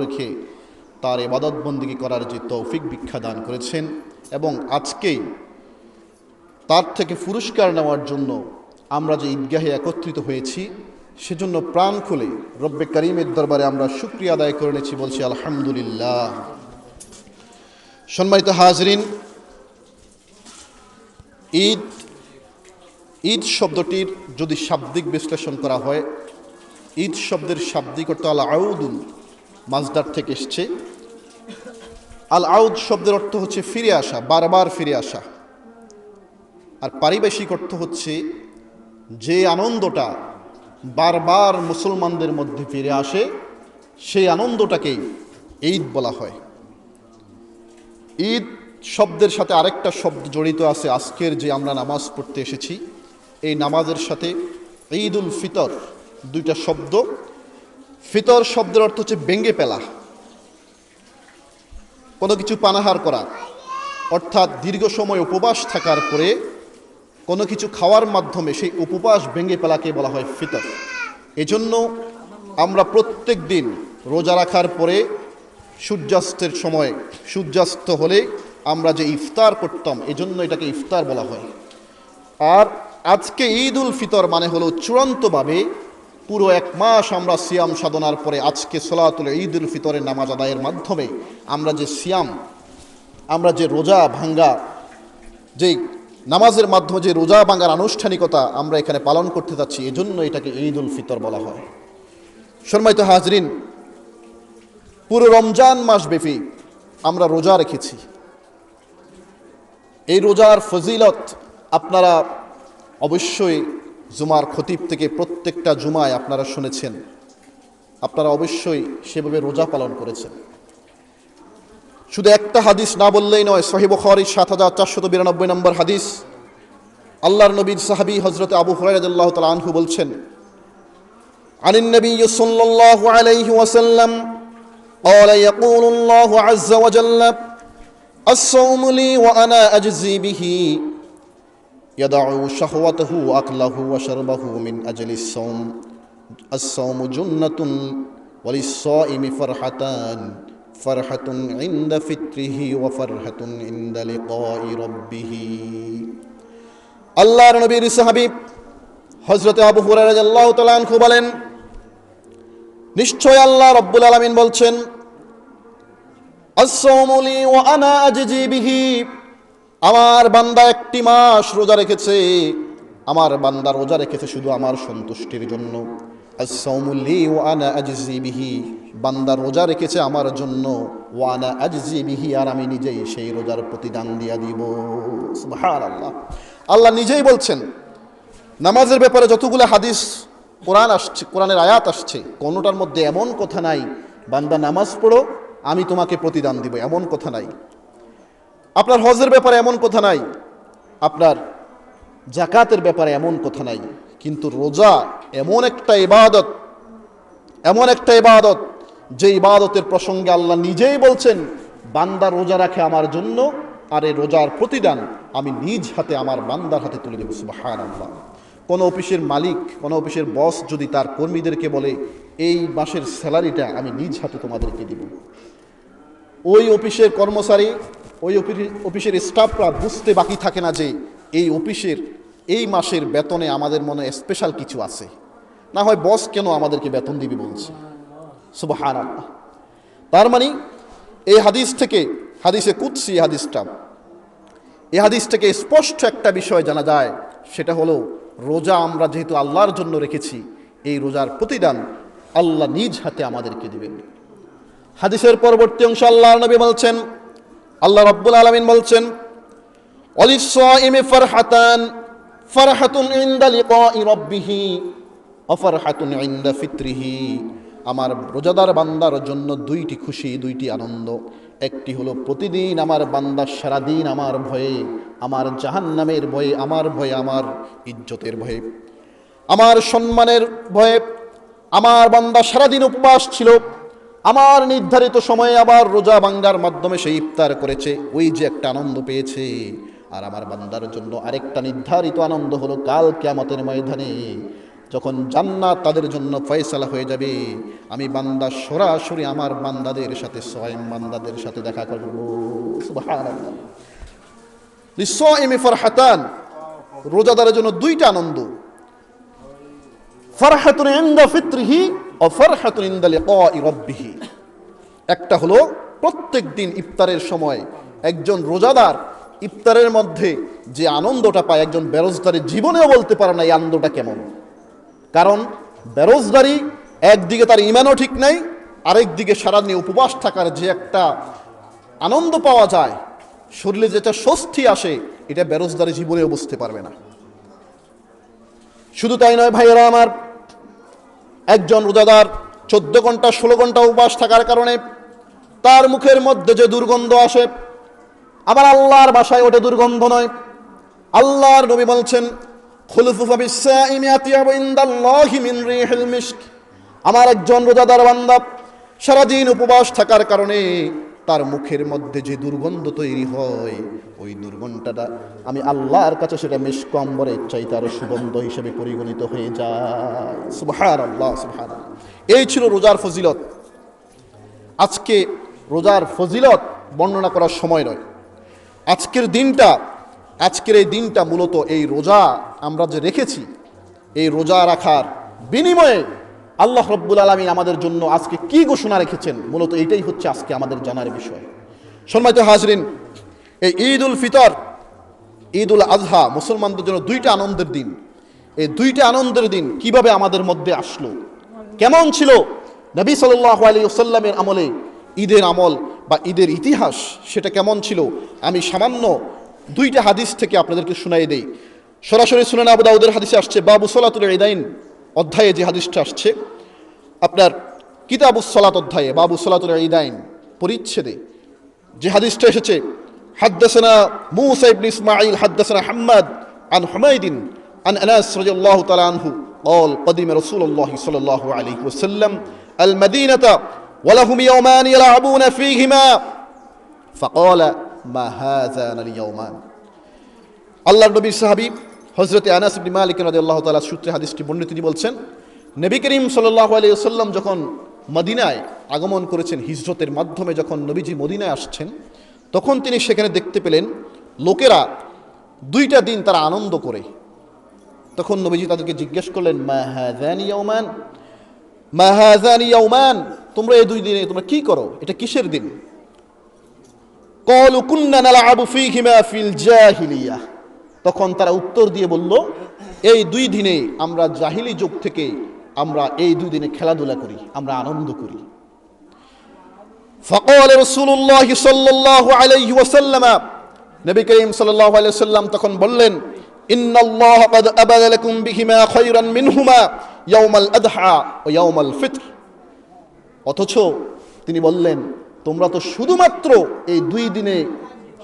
রেখে তার ইবাদত বন্দেগী করার যে তৌফিক ভিক্ষা দান করেছেন, এবং আজকেই তার থেকে পুরস্কার নেওয়ার জন্য আমরা যে ঈদগাহে একত্রিত হয়েছি, সেজন্য প্রাণ খুলে রব্বে করিমের দরবারে আমরা শুকরিয়া আদায় করে নিয়েছি, বলছি আলহামদুলিল্লাহ। সম্মানিত হাজরিন, ঈদ শব্দটির যদি শাব্দিক বিশ্লেষণ করা হয়, ঈদ শব্দের শাব্দিক অর্থ আল আউদুল মাজদার থেকে এসছে। আল আউদ শব্দের অর্থ হচ্ছে ফিরে আসা, বারবার ফিরে আসা। আর পারিভাষিক অর্থ হচ্ছে যে আনন্দটা বারবার মুসলমানদের মধ্যে ফিরে আসে, সেই আনন্দটাকেই ঈদ বলা হয়। ঈদ শব্দের সাথে আরেকটা শব্দ জড়িত আছে। আজকের যে আমরা নামাজ পড়তে এসেছি, এই নামাজের সাথে ঈদ উল ফিতর দুইটা শব্দ। ফিতর শব্দের অর্থ হচ্ছে ভেঙে ফেলা, কোনো কিছু পানাহার করা, অর্থাৎ দীর্ঘ সময় উপবাস থাকার পরে কোনো কিছু খাওয়ার মাধ্যমে সেই উপবাস ভেঙে ফেলাকে বলা হয় ফিতর। এজন্য আমরা প্রত্যেক দিন রোজা রাখার পরে সূর্যাস্তের সময়, সূর্যাস্ত হলে আমরা যে ইফতার করতাম, এজন্য এটাকে ইফতার বলা হয়। আর আজকে ঈদ উল ফিতর মানে হলো চূড়ান্তভাবে পুরো এক মাস আমরা সিয়াম সাধনার পরে আজকে সলাতুল ঈদ উল ফিতরের নামাজ আদায়ের মাধ্যমে আমরা যে সিয়াম, আমরা যে রোজা ভাঙ্গা, যে নামাজের মাধ্যমে যে রোজা ভাঙ্গার আনুষ্ঠানিকতা আমরা এখানে পালন করতে যাচ্ছি, এজন্য এটাকে ঈদ উল ফিতর বলা হয়। সম্মানিত হাজরিন, পুরো রমজান মাস ব্যাপী আমরা রোজা রেখেছি। এই রোজার ফজিলত আপনারা অবশ্যই জুমার খতিব থেকে প্রত্যেকটা জুমায় আপনারা শুনেছেন, আপনারা অবশ্যই সেভাবে রোজা পালন করেছেন। শুধু একটা হাদিস না বললেই নয়, সহিহ বুখারী ৭৪৯২ নম্বর হাদিস, আল্লাহর নবীর সাহাবী হযরত আবু হুরায়রা রাদিয়াল্লাহু তাআলা আনহু বলছেন, আনিন নবী সাল্লাল্লাহু আলাইহি ওয়াসাল্লাম قال يقول الله عز وجل الصوم لي وأنا أجزي به يدع شهوته وأكله وشربه من أجل الصوم الصوم جنة وللصائم فرحتان فرحة عند فطره وفرحة عند لقاء ربه। আল্লাহর নবীর সাহাবী হযরত আবু হুরায়রা রাদিয়াল্লাহু তাআলা আনহু বলেন, নিশ্চয় আল্লাহ রাব্বুল আলামিন বলছেন, আস-সাওমু লি ওয়া আনা আজজি বিহি, আমার বান্দা একটি মাস রোজা রেখেছে, আমার বান্দা রোজা রেখেছে শুধু আমার সন্তুষ্টির জন্য। আস-সাওমু লি ওয়া আনা আজজি বিহি, বান্দা রোজা রেখেছে আমার জন্য, ওয়া আনা আজজি বিহি, আর আমি নিজেই সেই রোজার প্রতিদান দিয়া দিব। সুবহানাল্লাহ। আল্লাহ নিজেই বলছেন, নামাজের ব্যাপারে যতগুলো হাদিস কোরআন আসছে, কোরআনের আয়াত আসছে, কোনোটার মধ্যে এমন কথা নাই বান্দা নামাজ পড়ো আমি তোমাকে প্রতিদান দিব, এমন কথা নাই। আপনার হজের ব্যাপারে এমন কথা নাই, আপনার যাকাতের ব্যাপারে এমন কথা নাই। কিন্তু রোজা এমন একটা ইবাদত, এমন একটা ইবাদত যে ইবাদতের প্রসঙ্গে আল্লাহ নিজেই বলছেন, বান্দা রোজা রাখে আমার জন্য, আর এই রোজার প্রতিদান আমি নিজ হাতে আমার বান্দার হাতে তুলে দেব। সুবহানাল্লাহ। কোনো অফিসের মালিক, কোনো অফিসের বস যদি তার কর্মীদেরকে বলে, এই মাসের স্যালারিটা আমি নিজ হাতে তোমাদেরকে দিব, ওই অফিসের কর্মচারী, ওই অফিসের স্টাফরা বুঝতে বাকি থাকে না যে এই অফিসের এই মাসের বেতনে আমাদের মনে স্পেশাল কিছু আছে, না হয় বস কেন আমাদেরকে বেতন দিবি বলছে। সুবহানাল্লাহ। তার মানে এই হাদিস থেকে, হাদিসে কুদসি হাদিসটা, এই হাদিস থেকে স্পষ্ট একটা বিষয় জানা যায়, সেটা হলো রোজা আমরা যেহেতু আল্লাহর জন্য রেখেছি, এই রোজার প্রতিদান আল্লাহ নিজ হাতে আমাদেরকে দিবেন। হাদিসের পরবর্তী অংশ আল্লাহর নবী বলছেন, আল্লাহ রাব্বুল আলামিন বলছেন, ওয়ালিস-সাইমি ফারহাতান ফারহাতুন ইনদা লিকাই রাব্বিহি ওয়া ফারহাতুন ইনদা ফিতরিহি, আমার রোজাদার বান্দার জন্য দুইটি খুশি, দুইটি আনন্দ। একটি হলো প্রতিদিন আমার বান্দা সারাদিন আমার ভয়ে, আমার জাহান্নামের ভয়ে, আমার ভয়ে, আমার ইজ্জতের ভয়ে, আমার সম্মানের ভয়ে আমার বান্দা সারাদিন উপবাস ছিল, আমার নির্ধারিত সময়ে আবার রোজা ভাঙ্গার মাধ্যমে সে ইফতার করেছে, ওই যে একটা আনন্দ পেয়েছে। আর আমার বান্দার জন্য আরেকটা নির্ধারিত আনন্দ হলো কাল কিয়ামতের ময়দানে যখন জান্নাত তাদের জন্য ফয়সালা হয়ে যাবে, আমি বান্দা সরাসরি আমার বান্দাদের সাথে, স্বয়ং বান্দাদের সাথে দেখা করব। সুবহানাল্লাহ। লিসাইমি ফারহাতান, রোজাদারের জন্য দুইটা আনন্দ, ফারহাতুন ইনদা ফিত্রিহি ওয়া ফারহাতুন ইনদা লিকাই রাব্বিহি। একটা হলো প্রত্যেক দিন ইফতারের সময় একজন রোজাদার ইফতারের মধ্যে যে আনন্দটা পায়, একজন বেরোজদারের জীবনেও বলতে পারে না এই আনন্দটা কেমন। কারণ বেরোজদারি একদিকে তার ইমানও ঠিক নাই, আরেক দিকে সারাদিন উপবাস থাকার যে একটা আনন্দ পাওয়া যায়, শরীরে যেটা স্বস্তি আসে, এটা বেরোজদারি জীবনেও বুঝতে পারবে না। শুধু তাই নয় ভাইয়েরা আমার, একজন রোজাদার 14 ঘন্টা 16 ঘন্টা উপবাস থাকার কারণে তার মুখের মধ্যে যে দুর্গন্ধ আসে, আবার আল্লাহর বাসায় ওটা দুর্গন্ধ নয়। আল্লাহর নবী বলছেন, খুলুফু ফাবিসাইমি আতিয়াবু ইনদাল্লাহি মিন রিহিল মিস্ক। আমার একজন রোজাদার বান্দা সারাদিন উপবাস থাকার কারণে তার মুখের মধ্যে যে দুর্গন্ধ তৈরি হয়, ওই দুর্গন্ধটা আমি আল্লাহর কাছে সেটা মিস্ক অম্বরের চাইতে আরো সুগন্ধ হিসেবে পরিগণিত হয়ে যায়। সুবহানাল্লাহ, সুবহানাল্লাহ। এই ছিল রোজার ফজিলত। আজকে রোজার ফজিলত বর্ণনা করার সময় নয়। আজকের এই দিনটা মূলত এই রোজা আমরা যে রেখেছি, এই রোজা রাখার বিনিময়ে আল্লাহ রব্বুল আলামিন আমাদের জন্য আজকে কি ঘোষণা রেখেছেন, মূলত এইটাই হচ্ছে আজকে আমাদের জানার বিষয়। সম্মানিত হাজরিন, এই ঈদ উল ফিতর, ঈদ উল আজহা মুসলমানদের জন্য দুইটা আনন্দের দিন। এই দুইটা আনন্দের দিন কিভাবে আমাদের মধ্যে আসলো, কেমন ছিল নবী সাল্লাল্লাহু আলাইহি ওয়াসাল্লামের আমলে ঈদের আমল বা ঈদের ইতিহাস, সেটা কেমন ছিল, আমি সামান্য দুইটা হাদিস থেকে আপনাদেরকে শুনাই দেই। সরাসরি সুনান আবু দাউদের হাদিসে আসছে, বাবু সলাতুল ঈদাইন অধ্যায়ে যে হাদিসটা আসছে, আপনার কিতাবুস সালাত অধ্যায়ে বাবু সলাতুল ঈদাইন পরিচ্ছেদে যে হাদিসটা এসেছে, হাদ্দাসানা মূসা ইবনে ইসমাঈল হাদ্দাসানা হাম্মাদ আন হুমায়দিন আন আনাস রাদিয়াল্লাহু তাআলা আনহু قال قدم رسول الله صلى الله عليه وسلم المدينة ولهم يومان يلعبون فيهما فقال ما هذان اليومان। আল্লাহর নবীর সাহাবী হযরত আনাস ইবনে মালিক রাদিয়াল্লাহু তাআলা সূত্রে হাদিসটি বর্ণিত, তিনি বলছেন, নবী করিম সাল্লাল্লাহু আলাইহি ওয়াসাল্লাম যখন মদিনায় আগমন করেছেন, হিজরতের মাধ্যমে যখন নবীজি মদিনায় আসছেন, তখন তিনি সেখানে দেখতে পেলেন লোকেরা দুইটা দিন তারা আনন্দ করে। তখন নবীজি তাদেরকে জিজ্ঞেস করলেন, মা হাযানি ইয়াওমান, মা হাযানি ইয়াওমান, তোমরা এই দুই দিনে তোমরা কি করো, এটা কিসের দিন? ক্বালু কুন্না নালআবু ফীহিমা ফিল জাহিলিয়াহ। তখন তারা উত্তর দিয়ে বলল, এই দুই দিনে আমরা জাহিলি যুগ থেকে আমরা এই দুই দিনে খেলাধুলা করি, আমরা আনন্দ করি। ফাকাল রাসূলুল্লাহ সাল্লাল্লাহু আলাইহি ওয়াসাল্লাম, নবী করিম সাল্লাল্লাহু আলাইহি ওয়াসাল্লাম তখন বললেন, ইন্নাল্লাহ ক্বাদ আবাদা লাকুম বিহিমা খায়রান মিনহুমা ইয়াউমাল আদহা ওয়া ইয়াউমাল ফিতর। অথচ তিনি বললেন, তোমরা তো শুধুমাত্র এই দুই দিনে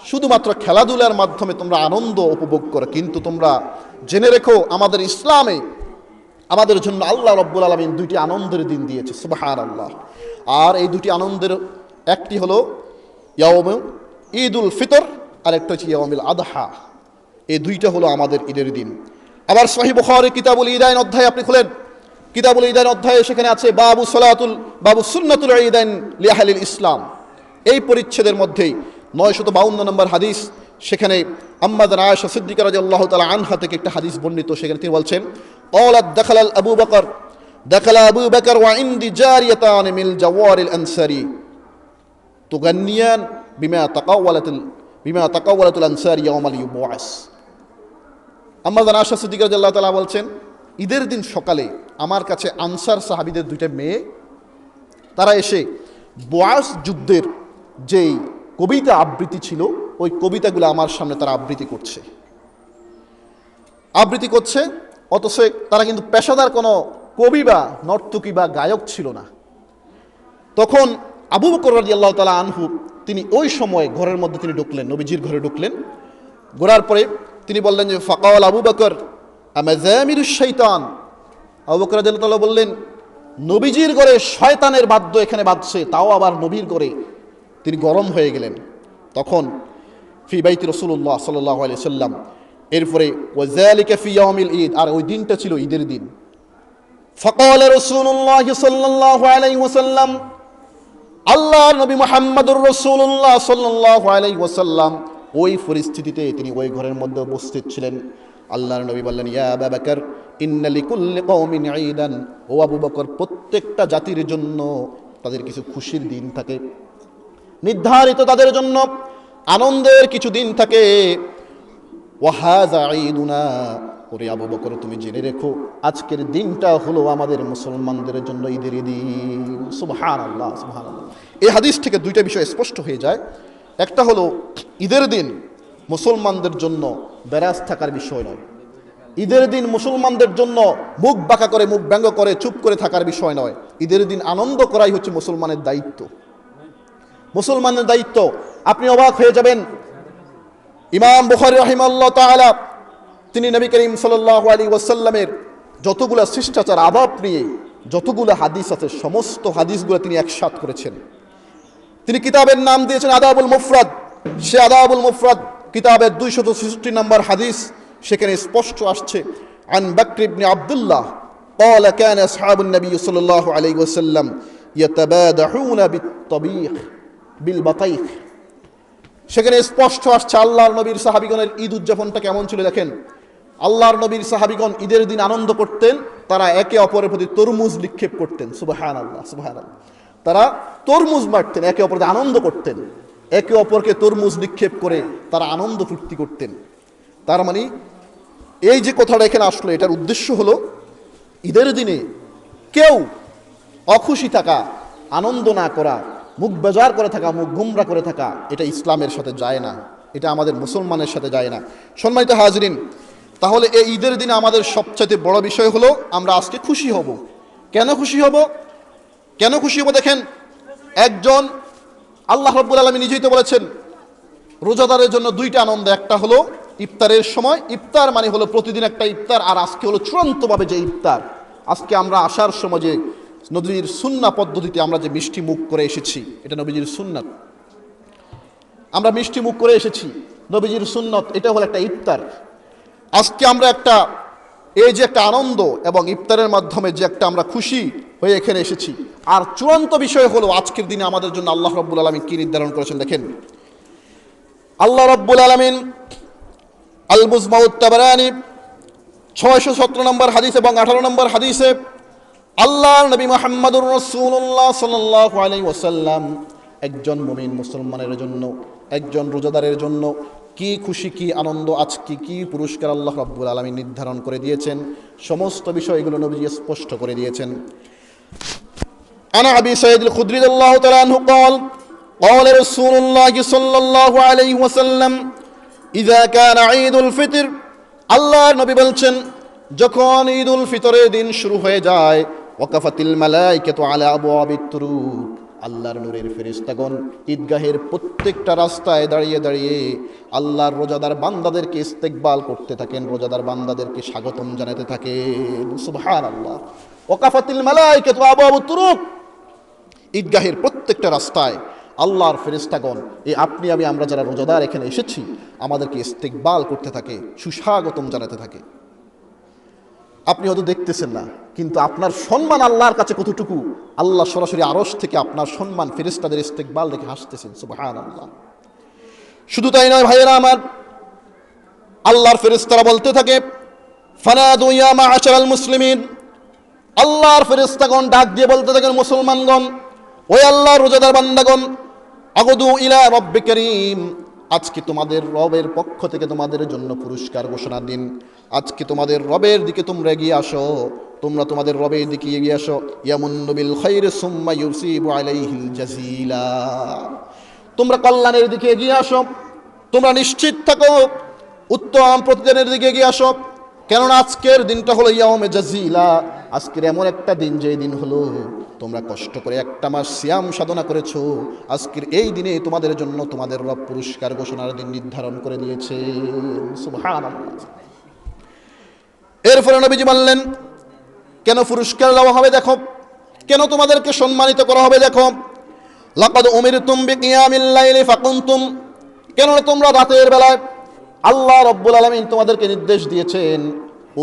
শুধুমাত্র খেলাধুলার মাধ্যমে তোমরা আনন্দ উপভোগ করো, কিন্তু তোমরা জেনে রেখো আমাদের ইসলামে আমাদের জন্য আল্লাহ রব্বুল আলামিন দুইটি আনন্দের দিন দিয়েছে। সুবহানাল্লাহ। আর এই দুটি আনন্দের একটি হলো ইয়াউম ঈদুল ফিতর, আর একটা হচ্ছে ইয়াউমুল আদহা। এই দুইটা হলো আমাদের ঈদের দিন। আবার সহিহ বুখারী কিতাবুল ঈদাইন অধ্যায়ে আপনি খুলেন, কিতাবুল ঈদাইন অধ্যায়ে সেখানে আছে বাবু সুন্নাতুল ঈদাইন লিআহলিল ইসলাম। এই পরিচ্ছেদের মধ্যেই 952 নম্বর হাদিস, সেখানে আম্মা জান আয়েশা সিদ্দিকা রাদিয়াল্লাহু তাআলা আনহা থেকে একটা হাদিস বর্ণিত। সেখানে তিনি বলছেন, ক্বালাত দাখালা আবু বকর ওয়া ইনদি জারিয়াতান মিল জাওয়ারিল আনসারি তুগান্নিয়ান বিমা তাকাওয়ালাতুল আনসারি ইয়াওমাল ইউবআস। আম্মা জান আয়েশা সিদ্দিকা রাদিয়াল্লাহু তাআলা বলছেন, ঈদের দিন সকালে আমার কাছে আনসার সাহাবীদের দুইটা মেয়ে, তারা এসে বুআস যুদ্ধের যেই কবিতা আবৃত্তি ছিল, ওই কবিতাগুলো আমার সামনে তারা আবৃত্তি করছে। অথচ তারা কিন্তু পেশাদার কোনো কবি বা নর্তকী বা গায়ক ছিল না। তখন আবু বকর রাদিয়াল্লাহু তাআলা আনহু তিনি ওই সময় ঘরের মধ্যে তিনি ঢুকলেন, নবীজির ঘরে ঢুকলেন। ঘোরার পরে তিনি বললেন যে, ফাকাল আবু বকর আমাযামিরুশ শাইতান। আবু বকর রাদিয়াল্লাহু তাআলা বললেন, নবীজির ঘরে শয়তানের বাদ্য এখানে বাজছে, তাও আবার নবীর ঘরে। তিনি গরম হয়ে গেলেন। তখন ফি বাইতি রাসূলুল্লাহ সাল্লাল্লাহু আলাইহি সাল্লাম, এরপরে ওয়াযালিকা ফি ইয়াউমিল ঈদ, আর ওই দিনটা ছিল ঈদের দিন। فقال رسول الله صلى الله عليه وسلم আল্লাহর নবী মুহাম্মদুর রাসূলুল্লাহ সাল্লাল্লাহু আলাইহি ওয়াসাল্লাম ওই পরিস্থিতিতে তিনি ওই ঘরের মধ্যে উপস্থিত ছিলেন। আল্লাহর নবী বললেন, ইয়া আবু বকর ইন্না লিকুল্লি কওমিন ঈদান, ও আবু বকর, প্রত্যেকটা জাতির জন্য তাদের কিছু খুশির দিন থাকে, নির্ধারিত তাদের জন্য আনন্দের কিছু দিন থাকে। ওয়া হাযা ঈদুনা, ওরে আবু বকর তুমি জেনে রেখো আজকের দিনটা হলো আমাদের মুসলমানদের জন্য ঈদের দিন। সুবহানাল্লাহ, সুবহানাল্লাহ। এই হাদিস থেকে দুইটা বিষয় স্পষ্ট হয়ে যায়। একটা হলো ঈদের দিন মুসলমানদের জন্য বেরাজ থাকার বিষয় নয়। ঈদের দিন মুসলমানদের জন্য মুখ বাঁকা করে, মুখ ব্যঙ্গ করে, চুপ করে থাকার বিষয় নয়। ঈদের দিন আনন্দ করাই হচ্ছে মুসলমানের দায়িত্ব, মুসলমানের দায়িত্ব। আপনি অবাক হয়ে যাবেন, ইমাম বুখারী রাহিমাহুল্লাহ তাআলা তিনি নবী করিম সাল্লাল্লাহু আলাইহি ওয়াসাল্লামের যতগুলা শিষ্টাচার আদব নিয়ে যতগুলো হাদিস আছে সমস্ত হাদিসগুলো তিনি একসাথ করেছেন। তিনি কিতাবের নাম দিয়েছেন আদাবুল মুফরাদ। সে আদাবুল মুফরাদ কিতাবের 266 নম্বর হাদিস, সেখানে স্পষ্ট আসছে, আন বকর ইবনে আব্দুল্লাহ قال كان اصحاب النبي صلى الله عليه وسلم يتبادحون بالطبيخ بالبطيخ। সেখানে স্পষ্ট আসছে আল্লাহর নবীর সাহাবীগণের ঈদ উদযাপনটা কেমন ছিল। দেখেন, আল্লাহর নবীর সাহাবীগণ ঈদের দিন আনন্দ করতেন, তারা একে অপরের প্রতি তরমুজ নিক্ষেপ করতেন। সুবহানাল্লাহ, সুবহানাল্লাহ। তারা তরমুজ মারতেন, একে অপরকে আনন্দ করতেন, একে অপরকে তরমুজ নিক্ষেপ করে তারা আনন্দ ফুর্তি করতেন। তার মানে এই যে কথাটা এখানে আসলো, এটার উদ্দেশ্য হলো ঈদের দিনে কেউ অখুশি থাকা, আনন্দ না করা, মুখ বেজার করে থাকা, মুখ গুমরা করে থাকা, এটা ইসলামের সাথে যায় না, এটা আমাদের মুসলমানের সাথে যায় না। সম্মানিত হাজরিন, তাহলে এই ঈদের দিনে আমাদের সবচেয়ে বড় বিষয় হলো আমরা আজকে খুশি হব। কেন খুশি হব? কেন খুশি হব? দেখেন, একজন আল্লাহ রাব্বুল আলামিন নিজেই তো বলেছেন রোজাদারের জন্য দুইটা আনন্দ। একটা হলো ইফতারের সময়, ইফতার মানে হলো প্রতিদিন একটা ইফতার, আর আজকে হলো চূড়ান্তভাবে যে ইফতার। আজকে আমরা আসার সময় যে নবীর সুন্নাহ পদ্ধতিতে আমরা যে মিষ্টি মুখ করে এসেছি, এটা নবীজির সুন্নাত। আমরা মিষ্টি মুখ করে এসেছি, নবীজির সুন্নাত, এটা হলো একটা ইফতার। আজকে আমরা একটা এই যে একটা আনন্দ এবং ইফতারের মাধ্যমে যে একটা আমরা খুশি হয়ে এখানে এসেছি। আর চূড়ান্ত বিষয় হলো আজকের দিনে আমাদের জন্য আল্লাহ রাব্বুল আলামিন কি নির্ধারণ করেছেন। দেখেন, আল্লাহ রাব্বুল আলামিন আল মুজমাউত তাবারানী 617 নম্বর হাদিস এবং 18 নম্বর হাদিসে আল্লাহর নবী মুহাম্মদুর রাসূলুল্লাহ সাল্লাল্লাহু আলাইহি ওয়াসাল্লাম একজন মুমিন মুসলমানের জন্য, একজন রোজাদারের জন্য কি খুশি, কি আনন্দ, আজকে কি পুরস্কার আল্লাহ রাব্বুল আলামিন নির্ধারণ করে দিয়েছেন, সমস্ত বিষয়গুলো নবীজি স্পষ্ট করে দিয়েছেন। আনা আবি সাঈদ আল-খুদরি রাদিয়াল্লাহু তাআলা আনহু قال قال رسول الله صلى الله عليه وسلم إذا كان عيد الفطر, আল্লাহর নবী বলছেন যখন ঈদুল ফিতরের দিন শুরু হয়ে যায়, ওয়াকাফাতিল মালাইকাতু আলা আবওয়াবিত তুরুক, আল্লাহর নূরের ফেরেশতাগণ ঈদগাহের প্রত্যেকটা রাস্তায় দাঁড়িয়ে দাঁড়িয়ে আল্লাহর রোজাদার বান্দাদেরকে ইস্তেকবাল করতে থাকেন, রোজাদার বান্দাদেরকে স্বাগতম জানাতে থাকেন। সুবহানাল্লাহ। ওয়াকাফাতিল মালাইকাতু আবওয়াবিত তুরুক, ঈদগাহের প্রত্যেকটা রাস্তায় আল্লাহর ফেরেশতাগণ, এই আপনি আমি আমরা যারা রোজাদার এখানে এসেছি, আমাদেরকে ইস্তেকবাল করতে থাকে, সুস্বাগতম জানাতে থাকে। আপনি হয়তো দেখতেছেন না, কিন্তু আপনার সম্মান আল্লাহর কাছে কতটুকু, আল্লাহ সরাসরি আরশ থেকে আপনার সম্মান ফেরেশতাদের ইস্তেকবাল দেখে হাসতেছেন। সুবহানাল্লাহ। শুধু তাই নয় ভাইয়েরা আমার, আল্লাহর ফেরেশতারা বলতে থাকে ফানাদু ইয়া মা'আশারাল মুসলিমিন, আল্লাহর ফেরেশতাগণ ডাক দিয়ে বলতে থাকেন মুসলমানগণ, ওই আল্লাহর রোজাদার বান্দাগণ, আগদু ইলা রাব্বিক কারীম, আজকে তোমাদের রবের পক্ষ থেকে তোমাদের জন্য পুরস্কার ঘোষণা দিন। আজকে তোমাদের রবের দিকে তোমরা এগিয়ে আসো, তোমরা তোমাদের রবের দিকে এগিয়ে আসো। ইয়ামুন্নু বিল খাইরি সুম্মা ইউসিবু আলাইহিল জাযীলা, তোমরা কল্যাণের দিকে এগিয়ে আসো, তোমরা নিশ্চিত থাকো উত্তম প্রতিদানের দিকে এগিয়ে আসো। কেননা আজকের দিনটা হলো ইয়াউমে জাযীলা, আজকের এমন একটা দিন যে দিন হলো তোমরা কষ্ট করে একটা মাস সিয়াম সাধনা করেছো, আজকের এই দিনে তোমাদের জন্য তোমাদের রব পুরস্কার ঘোষণার দিন নির্ধারণ করে দিয়েছে। সুবহানাল্লাহ। এরপরে নবীজি বললেন কেন পুরস্কার দেওয়া হবে দেখো, কেন তোমাদেরকে সম্মানিত করা হবে দেখো। লাকাদ উমিরতুম বিকিয়ামিল লাইলি ফাকুনতুম, কেন তোমরা রাতের বেলায় আল্লাহ রাব্বুল আলামিন তোমাদেরকে নির্দেশ দিয়েছেন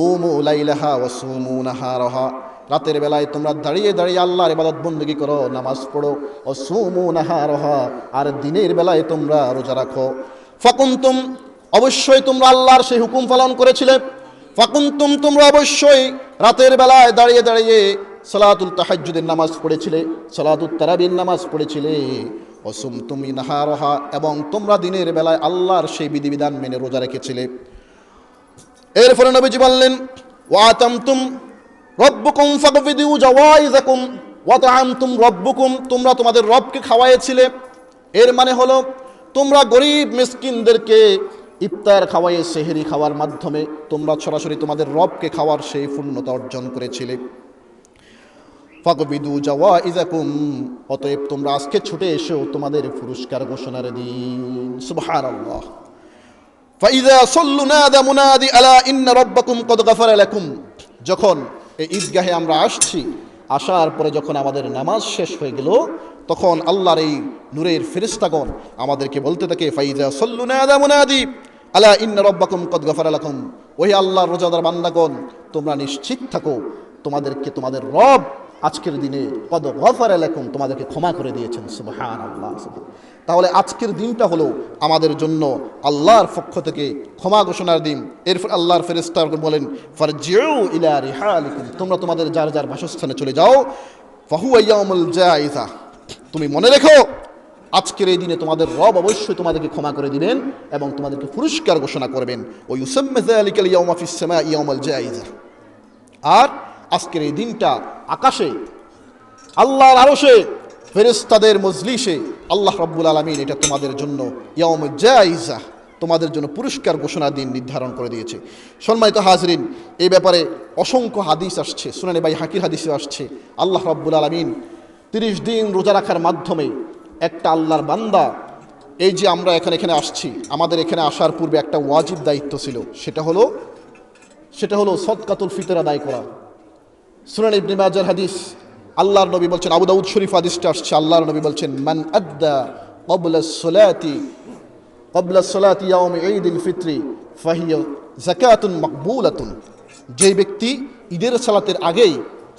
উমু লাইলাহা ওয়া সুমু নাহারাহা, রাতের বেলায় তোমরা দাঁড়িয়ে দাঁড়িয়ে আল্লাহর ইবাদত বন্দেগী করো, নামাজ পড়ো। ও সুমু নাহারহা, আর দিনের বেলায় তোমরা রোজা রাখো। ফাকুনতুম, অবশ্যই তোমরা আল্লাহর সেই হুকুম পালন করেছিলে। ফাকুনতুম, তোমরা অবশ্যই রাতের বেলায় দাঁড়িয়ে দাঁড়িয়ে সালাতুল তাহাজ্জুদের নামাজ পড়েছিলে, সালাতুত তারাবির নামাজ পড়েছিলে। ওয়াসুমতুম নাহারহা, এবং তোমরা দিনের বেলায় আল্লাহর সেই বিধিবিধান মেনে রোজা রেখেছিলে। এরপরে নবীজি বললেন, ওয়াতামতুম রব্বুকুম ফাগফিদু জাওয়াইজাকুম ওয়াতাআমতুম রব্বুকুম, তোমরা তোমাদের রবকে খাওয়াইছিলে। এর মানে হলো তোমরা গরিব মিসকিনদেরকে ইফতার খাওয়াইয়ে সেহরি খাওয়ার মাধ্যমে তোমরা সরাসরি তোমাদের রবকে খাওয়ার সেই পূর্ণতা অর্জন করেছিলে। ফাগফিদু জাওয়াইজাকুম, অতএব তোমরা আজকে ছুটে এসেও তোমাদের পুরস্কার ঘোষণার দিন। সুবহানাল্লাহ। ফাইযা সাল্লু নাদা মুনাদি আলা ইন্না রাব্বাকুম কদ গাফারা লাকুম, যখন এই ঈদগাহে আমরা আসছি, আসার পরে যখন আমাদের নামাজ শেষ হয়ে গেল, তখন আল্লাহর এই নূরের ফেরেশতাগণ আমাদেরকে বলতে থাকে, ফাইযা সাল্লু নাদা মুনাদি আলা ইন্না রাব্বাকুম কদ গাফারা লাকুম, ওহে আল্লাহর রোজাদার বান্দাগণ, তোমরা নিশ্চিত থাকো তোমাদেরকে তোমাদের রব আজকের দিনে কদ গাফারা লাকুম, তোমাদেরকে ক্ষমা করে দিয়েছেন। সুবহানাল্লাহ। তাহলে আজকের দিনটা হলো আমাদের জন্য আল্লাহর পক্ষ থেকে ক্ষমা ঘোষণার দিন। এরপর আল্লাহর ফেরেশতা বলেন, ফারজিউ ইলা রিহালিকুম, তোমরা তোমাদের যার যার বাসস্থানে চলে যাও। ফাহুয়া ইয়াউমুল জাইজা, তুমি মনে রেখো আজকের এই দিনে তোমাদের রব অবশ্যই তোমাদেরকে ক্ষমা করে দিবেন এবং তোমাদেরকে পুরস্কার ঘোষণা করবেন। ওয়া ইউসাম্মা যালিকাল ইয়াউমা ফিস সামাই ইয়াউমুল জাইজা, আর আজকের এই দিনটা আকাশে আল্লাহর আরশে ফেরেশতাদের মজলিসে আল্লাহ রাব্বুল আলামিন এটা তোমাদের জন্য ইয়াউমুল জাইজা, তোমাদের জন্য পুরস্কার ঘোষণার দিন নির্ধারণ করে দিয়েছে। সম্মানিত হাজরিন, এই ব্যাপারে অসংখ্য হাদিস আসছে, সুনানে বাইহাকির হাদিসে আসছে। আল্লাহ রাব্বুল আলামিন 30 দিন রোজা রাখার মাধ্যমে একটা আল্লাহর বান্দা, এই যে আমরা এখানে আসছি, আমাদের এখানে আসার পূর্বে একটা ওয়াজিব দায়িত্ব ছিল, সেটা হলো সদকাতুল ফিতর আদায় করা। সুনান ইবনে মাজার হাদিস, আল্লাহর নবী বলছেন, আবু দাউদ শরীফ হাদিসটা আসছে, আল্লাহর নবী বলছেন, মান আদ্দা ক্বাবলা সলাতি ইয়াউম ঈদুল ফিত্রি ফাহিয়া যাকাতুন মাকবুলাতুন, যেই ব্যক্তি ঈদের সালাতের আগেই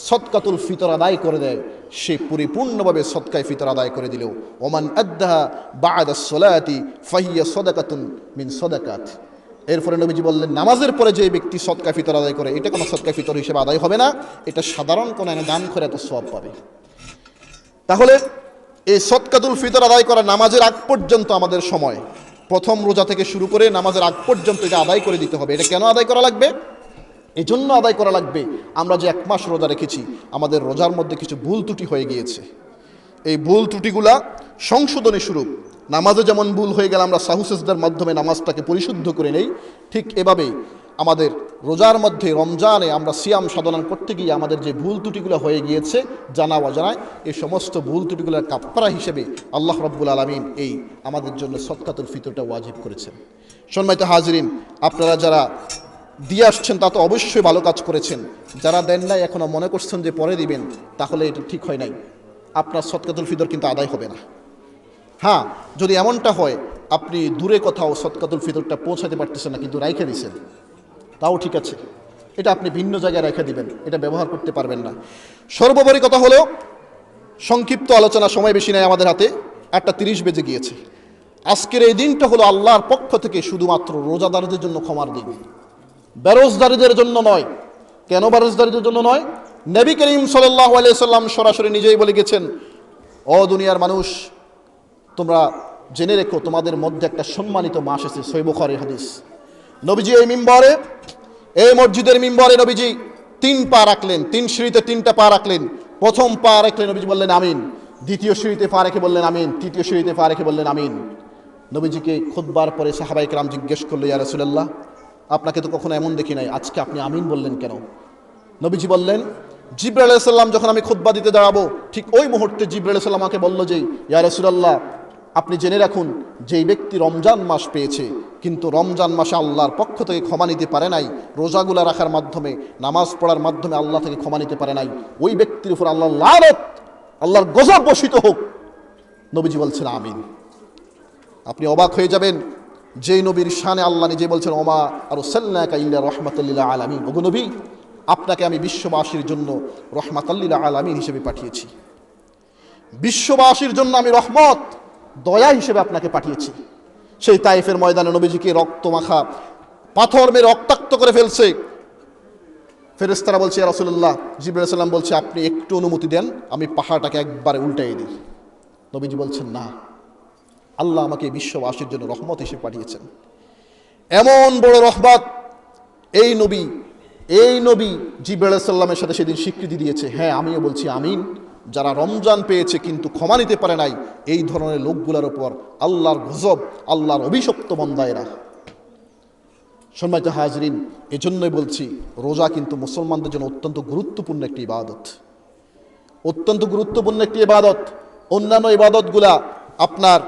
সদকাতুল ফিতর আদায় করে দেয়, সে পরিপূর্ণভাবে সদকায়ে ফিতর আদায় করে দিল। ওমান আদ্দাহা বা'দা সলাতি ফাহিয়া সাদাকাতুন মিন সাদাকাত। এরপরে নবীজি বললেন, নামাজের পরে যে ব্যক্তি সদকা ফিতর আদায় করে, এটা কোনো সদকা ফিতর হিসেবে আদায় হবে না, এটা সাধারণ কোনো দান করে এত সওয়াব পাবে। তাহলে এই সদকাতুল ফিতর আদায় করা নামাজের আগ পর্যন্ত আমাদের সময়, প্রথম রোজা থেকে শুরু করে নামাজের আগ পর্যন্ত এটা আদায় করে দিতে হবে। এটা কেন আদায় করা লাগবে? এই জন্য আদায় করা লাগবে, আমরা যে 1 মাস রোজা রেখেছি, আমাদের রোজার মধ্যে কিছু ভুল ত্রুটি হয়ে গিয়েছে। এই ভুল ত্রুটিগুলা সংশোধনী স্বরূপ, নামাজে যেমন ভুল হয়ে গেলে আমরা সাহু সেজদার মাধ্যমে নামাজটাকে পরিশুদ্ধ করে নেই, ঠিক এভাবেই আমাদের রোজার মধ্যে রমজানে আমরা সিয়াম সাধনা করতে গিয়ে আমাদের যে ভুল ত্রুটিগুলো হয়ে গিয়েছে জানা অজানায়, এই সমস্ত ভুল ত্রুটিগুলোর কাফারা হিসেবে আল্লাহ রাব্বুল আলামিন এই আমাদের জন্য সদকাতুল ফিতরটা ওয়াজিব করেছেন। সম্মানিত হাজরিন, আপনারা যারা দিয়ে আসছেন তা তো অবশ্যই ভালো কাজ করেছেন, যারা দেন নাই এখনও মনে করছেন যে পরে দিবেন, তাহলে এটা ঠিক হয় নাই, আপনার সদকাতুল ফিতর কিন্তু আদায় হবে না। হ্যাঁ, যদি এমনটা হয় আপনি দূরে কোথাও সদকাতুল ফিতরটা পৌঁছাতে পারতেছেন না কিন্তু রাইখে দিয়েছেন, তাও ঠিক আছে, এটা আপনি ভিন্ন জায়গায় রেখে দিবেন, এটা ব্যবহার করতে পারবেন না। সর্বোপরি কথা হলো, সংক্ষিপ্ত আলোচনা, সময় বেশি নেই আমাদের হাতে, 8:30 বেজে গিয়েছে। আজকের এই দিনটা হলো আল্লাহর পক্ষ থেকে শুধুমাত্র রোজাদারদের জন্য ক্ষমার দিন, বেরোজদারীদের জন্য নয়। কেন বেরোজদারীদের জন্য নয়? নবী করিম সাল্লাল্লাহু আলাইহি সাল্লাম সরাসরি নিজেই বলে গেছেন, ও দুনিয়ার মানুষ, তোমরা জেনে রেখো তোমাদের মধ্যে একটা সম্মানিত মাস আছে। সহিহ বুখারীর হাদিস। নবীজি এই মিম্বরে, এই মসজিদের মিম্বরে নবীজি 3 পা রাখলেন, 3 সিঁড়িতে 3টা পা রাখলেন। প্রথম পা রাখলেন, নবীজি বললেন আমিন। দ্বিতীয় সিঁড়িতে পা রেখে বললেন আমিন। তৃতীয় সিঁড়িতে পা রেখে বললেন আমিন। নবীজিকে খুতবার পরে সাহাবায়ে কেরাম জিজ্ঞেস করলো, ইয়া রাসূলুল্লাহ, আপনাকে তো কখনো এমন দেখি নাই, আজকে আপনি আমিন বললেন কেন? নবীজি বললেন, জিবরাইল আলাইহিস সালাম যখন আমি খুতবা দিতে দাঁড়াবো, ঠিক ওই মুহূর্তে জিবরাইল আলাইহিস সালাম আমাকে বলল যে, ইয়া রাসূলুল্লাহ, আপনি জেনে রাখুন, যেই ব্যক্তি রমজান মাস পেয়েছে কিন্তু রমজান মাসে আল্লাহর পক্ষ থেকে ক্ষমা নিতে পারে নাই, রোজাগুলা রাখার মাধ্যমে, নামাজ পড়ার মাধ্যমে আল্লাহ থেকে ক্ষমা নিতে পারে নাই, ওই ব্যক্তির উপর আল্লাহর লানত, আল্লাহর গজব বর্ষিত হোক। নবীজি বলছেন আমিন। আপনি অবাক হয়ে যাবেন, যেই নবীর শানে আল্লাহ নিজে বলছেন, ওমা আরসালনাকা ইল্লা রাহমাতাল লিল আলামিন। ওগো নবী, আপনাকে আমি বিশ্ববাসীর জন্য রহমাতাল্লিল আলামিন হিসেবে পাঠিয়েছি। বিশ্ববাসীর জন্য আমি রহমত, দয়া হিসেবে আপনাকে পাঠিয়েছি। সেই তাইফের ময়দানে নবীজিকে রক্তমাখা পাথর মেরে রক্তাক্ত করে ফেলছে। ফেরেশতারা বলছে, ইয়া রাসূলুল্লাহ, জিবরাইল আলাইহিস সালাম বলছে আপনি একটু অনুমতি দেন, আমি পাহাড়টাকে একবারে উল্টাইয়ে দিই। নবীজি বলছেন, না, আল্লাহ আমাকে বিশ্ববাসীর জন্য রহমত হিসেবে পাঠিয়েছেন। এমন বড় রহমত এই নবী জিবরাইল আলাইহিস সালামের সাথে সেদিন স্বীকৃতি দিয়েছে। হ্যাঁ, আমিও বলছি আমিন। যারা রমজান পেয়েছে কিন্তু ক্ষমা নিতে পারে নাই, এই ধরনের লোকগুলোর উপর আল্লাহর গজব, আল্লাহর অভিশপ্ত বান্দা এরা। সম্মানিত হাজরিন, এজন্যই বলছি রোজা কিন্তু মুসলমানদের জন্য অত্যন্ত গুরুত্বপূর্ণ একটি ইবাদত, অত্যন্ত গুরুত্বপূর্ণ একটি ইবাদত। অন্যান্য ইবাদতগুলা আপনার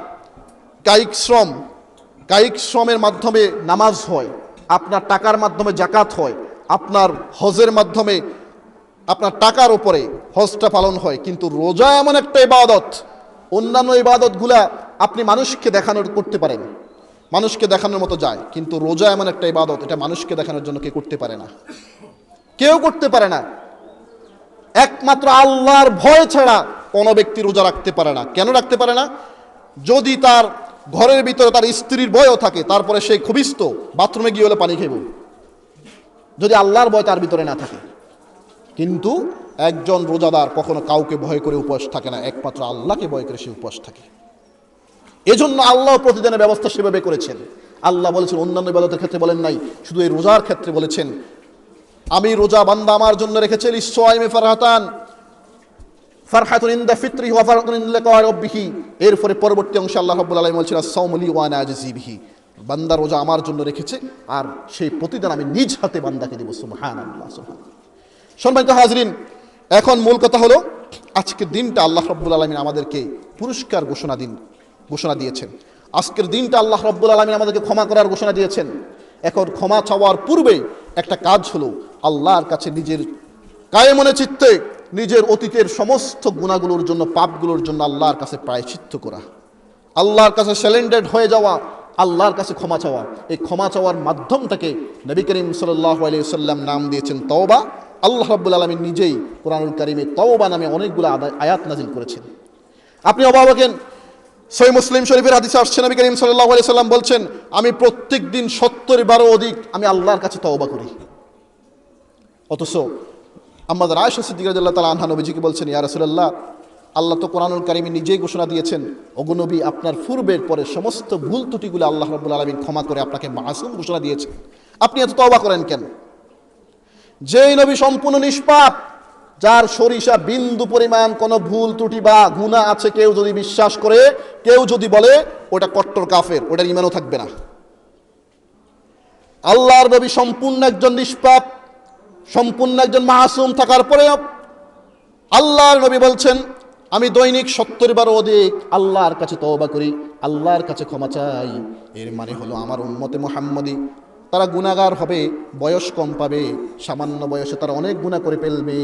কায়িক শ্রমের মাধ্যমে নামাজ হয়, আপনার টাকার মাধ্যমে জাকাত হয়, আপনার হজের মাধ্যমে আপনার টাকার উপরে হজটা পালন হয়। কিন্তু রোজা এমন একটা ইবাদত, অন্যান্য ইবাদতগুলা আপনি মানুষকে করতে পারেন, মানুষকে দেখানোর মতো যায়, কিন্তু রোজা এমন একটা ইবাদত, এটা মানুষকে দেখানোর জন্য কেউ করতে পারে না, কেউ করতে পারে না। একমাত্র আল্লাহর ভয় ছাড়া কোনো ব্যক্তি রোজা রাখতে পারে না। কেন রাখতে পারে না? যদি তার ঘরের ভিতরে তার স্ত্রীর ভয়ও থাকে, তারপরে সে ক্ষুবিষ্ট, বাথরুমে গিয়ে হলে পানি খাইব, যদি আল্লাহর ভয় তার ভিতরে না থাকে। কিন্তু একজন রোজাদার কখনো কাউকে ভয় করে উপবাস থাকে না, একমাত্র আল্লাহকে ভয় করে সে উপবাস থাকে। এজন্য আল্লাহ প্রতিদিনের ব্যবস্থা সেভাবে করেছেন। আল্লাহ বলেছেন, অন্যান্য ইবাদতের ক্ষেত্রে বলেন নাই, শুধু এই রোজার ক্ষেত্রে বলেছেন, আমি রোজা বান্দা আমার জন্য রেখেছি লিস-সাইমি ফারহাতুন ইনদা ফিত্রিহি ওয়া ফারহাতুন ইনদা লিকাই রাব্বিহি। এরপরে পরবর্তী অংশে আল্লাহ রাব্বুল আলামিন বলছেন, আস-সাওমু লি ওয়া আনা আজজি বিহি। বান্দা রোজা আমার জন্য রেখেছে, আর সেই প্রতিদান আমি নিজ হাতে বান্দাকে দেব। সুবহানাল্লাহ, সুবহানাল্লাহ। সম্মানিত হাজরিন, এখন মূল কথা হলো, আজকের দিনটা আল্লাহ রাব্বুল আলামিন আমাদেরকে পুরস্কার ঘোষণা দিয়েছেন। আজকের দিনটা আল্লাহ রাব্বুল আলামিন আমাদেরকে ক্ষমা করার ঘোষণা দিয়েছেন। এখন ক্ষমা চাওয়ার পূর্বে একটা কাজ হলো, আল্লাহর কাছে নিজের কায়ে মনে চিত্তে নিজের অতীতের সমস্ত গুনাহগুলোর জন্য, পাপগুলোর জন্য আল্লাহর কাছে প্রায়শ্চিত্ত করা, আল্লাহর কাছে স্যালেন্ডার্ড হয়ে যাওয়া, আল্লাহর কাছে ক্ষমা চাওয়া। এই ক্ষমা চাওয়ার মাধ্যমটাকে নবী করিম সাল্লাল্লাহু আলাইহি ওয়াসাল্লাম নাম দিয়েছেন তওবা। আল্লাহ রাব্বুল আলামিন নিজেই কোরআনুল কারীমে তওবা নামে অনেকগুলো আয়াত নাজিল করেছেন। আপনি অবাক হবেন, সহিহ মুসলিম শরীফের হাদিসে আসছে, নবী করিম সাল্লাল্লাহু আলাইহি ওয়াসাল্লাম বলছেন, আমি প্রত্যেক দিন 70 বারও অধিক আমি আল্লাহর কাছে তওবা করি। অথচ আমাদের আয়েশা সিদ্দিকা রাদিয়াল্লাহু তাআলা আনহা নবীজিকে বলছেন, ইয়া রাসূলুল্লাহ, আল্লাহ তো কোরআনুল কারীমে নিজেই ঘোষণা দিয়েছেন, ওগো নবী, আপনার পূর্বের পরে সমস্ত ভুল ত্রুটিগুলো আল্লাহ রাব্বুল আলামিন ক্ষমা করে আপনাকে মাসুম ঘোষণা দিয়েছেন, আপনি এত তওবা করেন কেন? যেই নবী সম্পূর্ণ নিষ্পাপ, যার সরিষা বিন্দু পরিমাণ কোনো ভুল ত্রুটি বা গুনাহ আছে, কেউ যদি বিশ্বাস করে, কেউ যদি বলে, ওটা কট্টর কাফের, ওটার ঈমানও থাকবে না। আল্লাহর নবী সম্পূর্ণ একজন নিষ্পাপ, সম্পূর্ণ একজন মাসুম থাকার পরেও আল্লাহর নবী বলছেন, আমি দৈনিক 70 বারও অধিক আল্লাহর কাছে তওবা করি, আল্লাহর কাছে ক্ষমা চাই। এর মানে হলো আমার উম্মতে মুহাম্মদী, তারা গুনাহগার হবে, বয়স কম পাবে, সামান্য বয়সে তারা অনেক গুনাহ করে ফেলবে।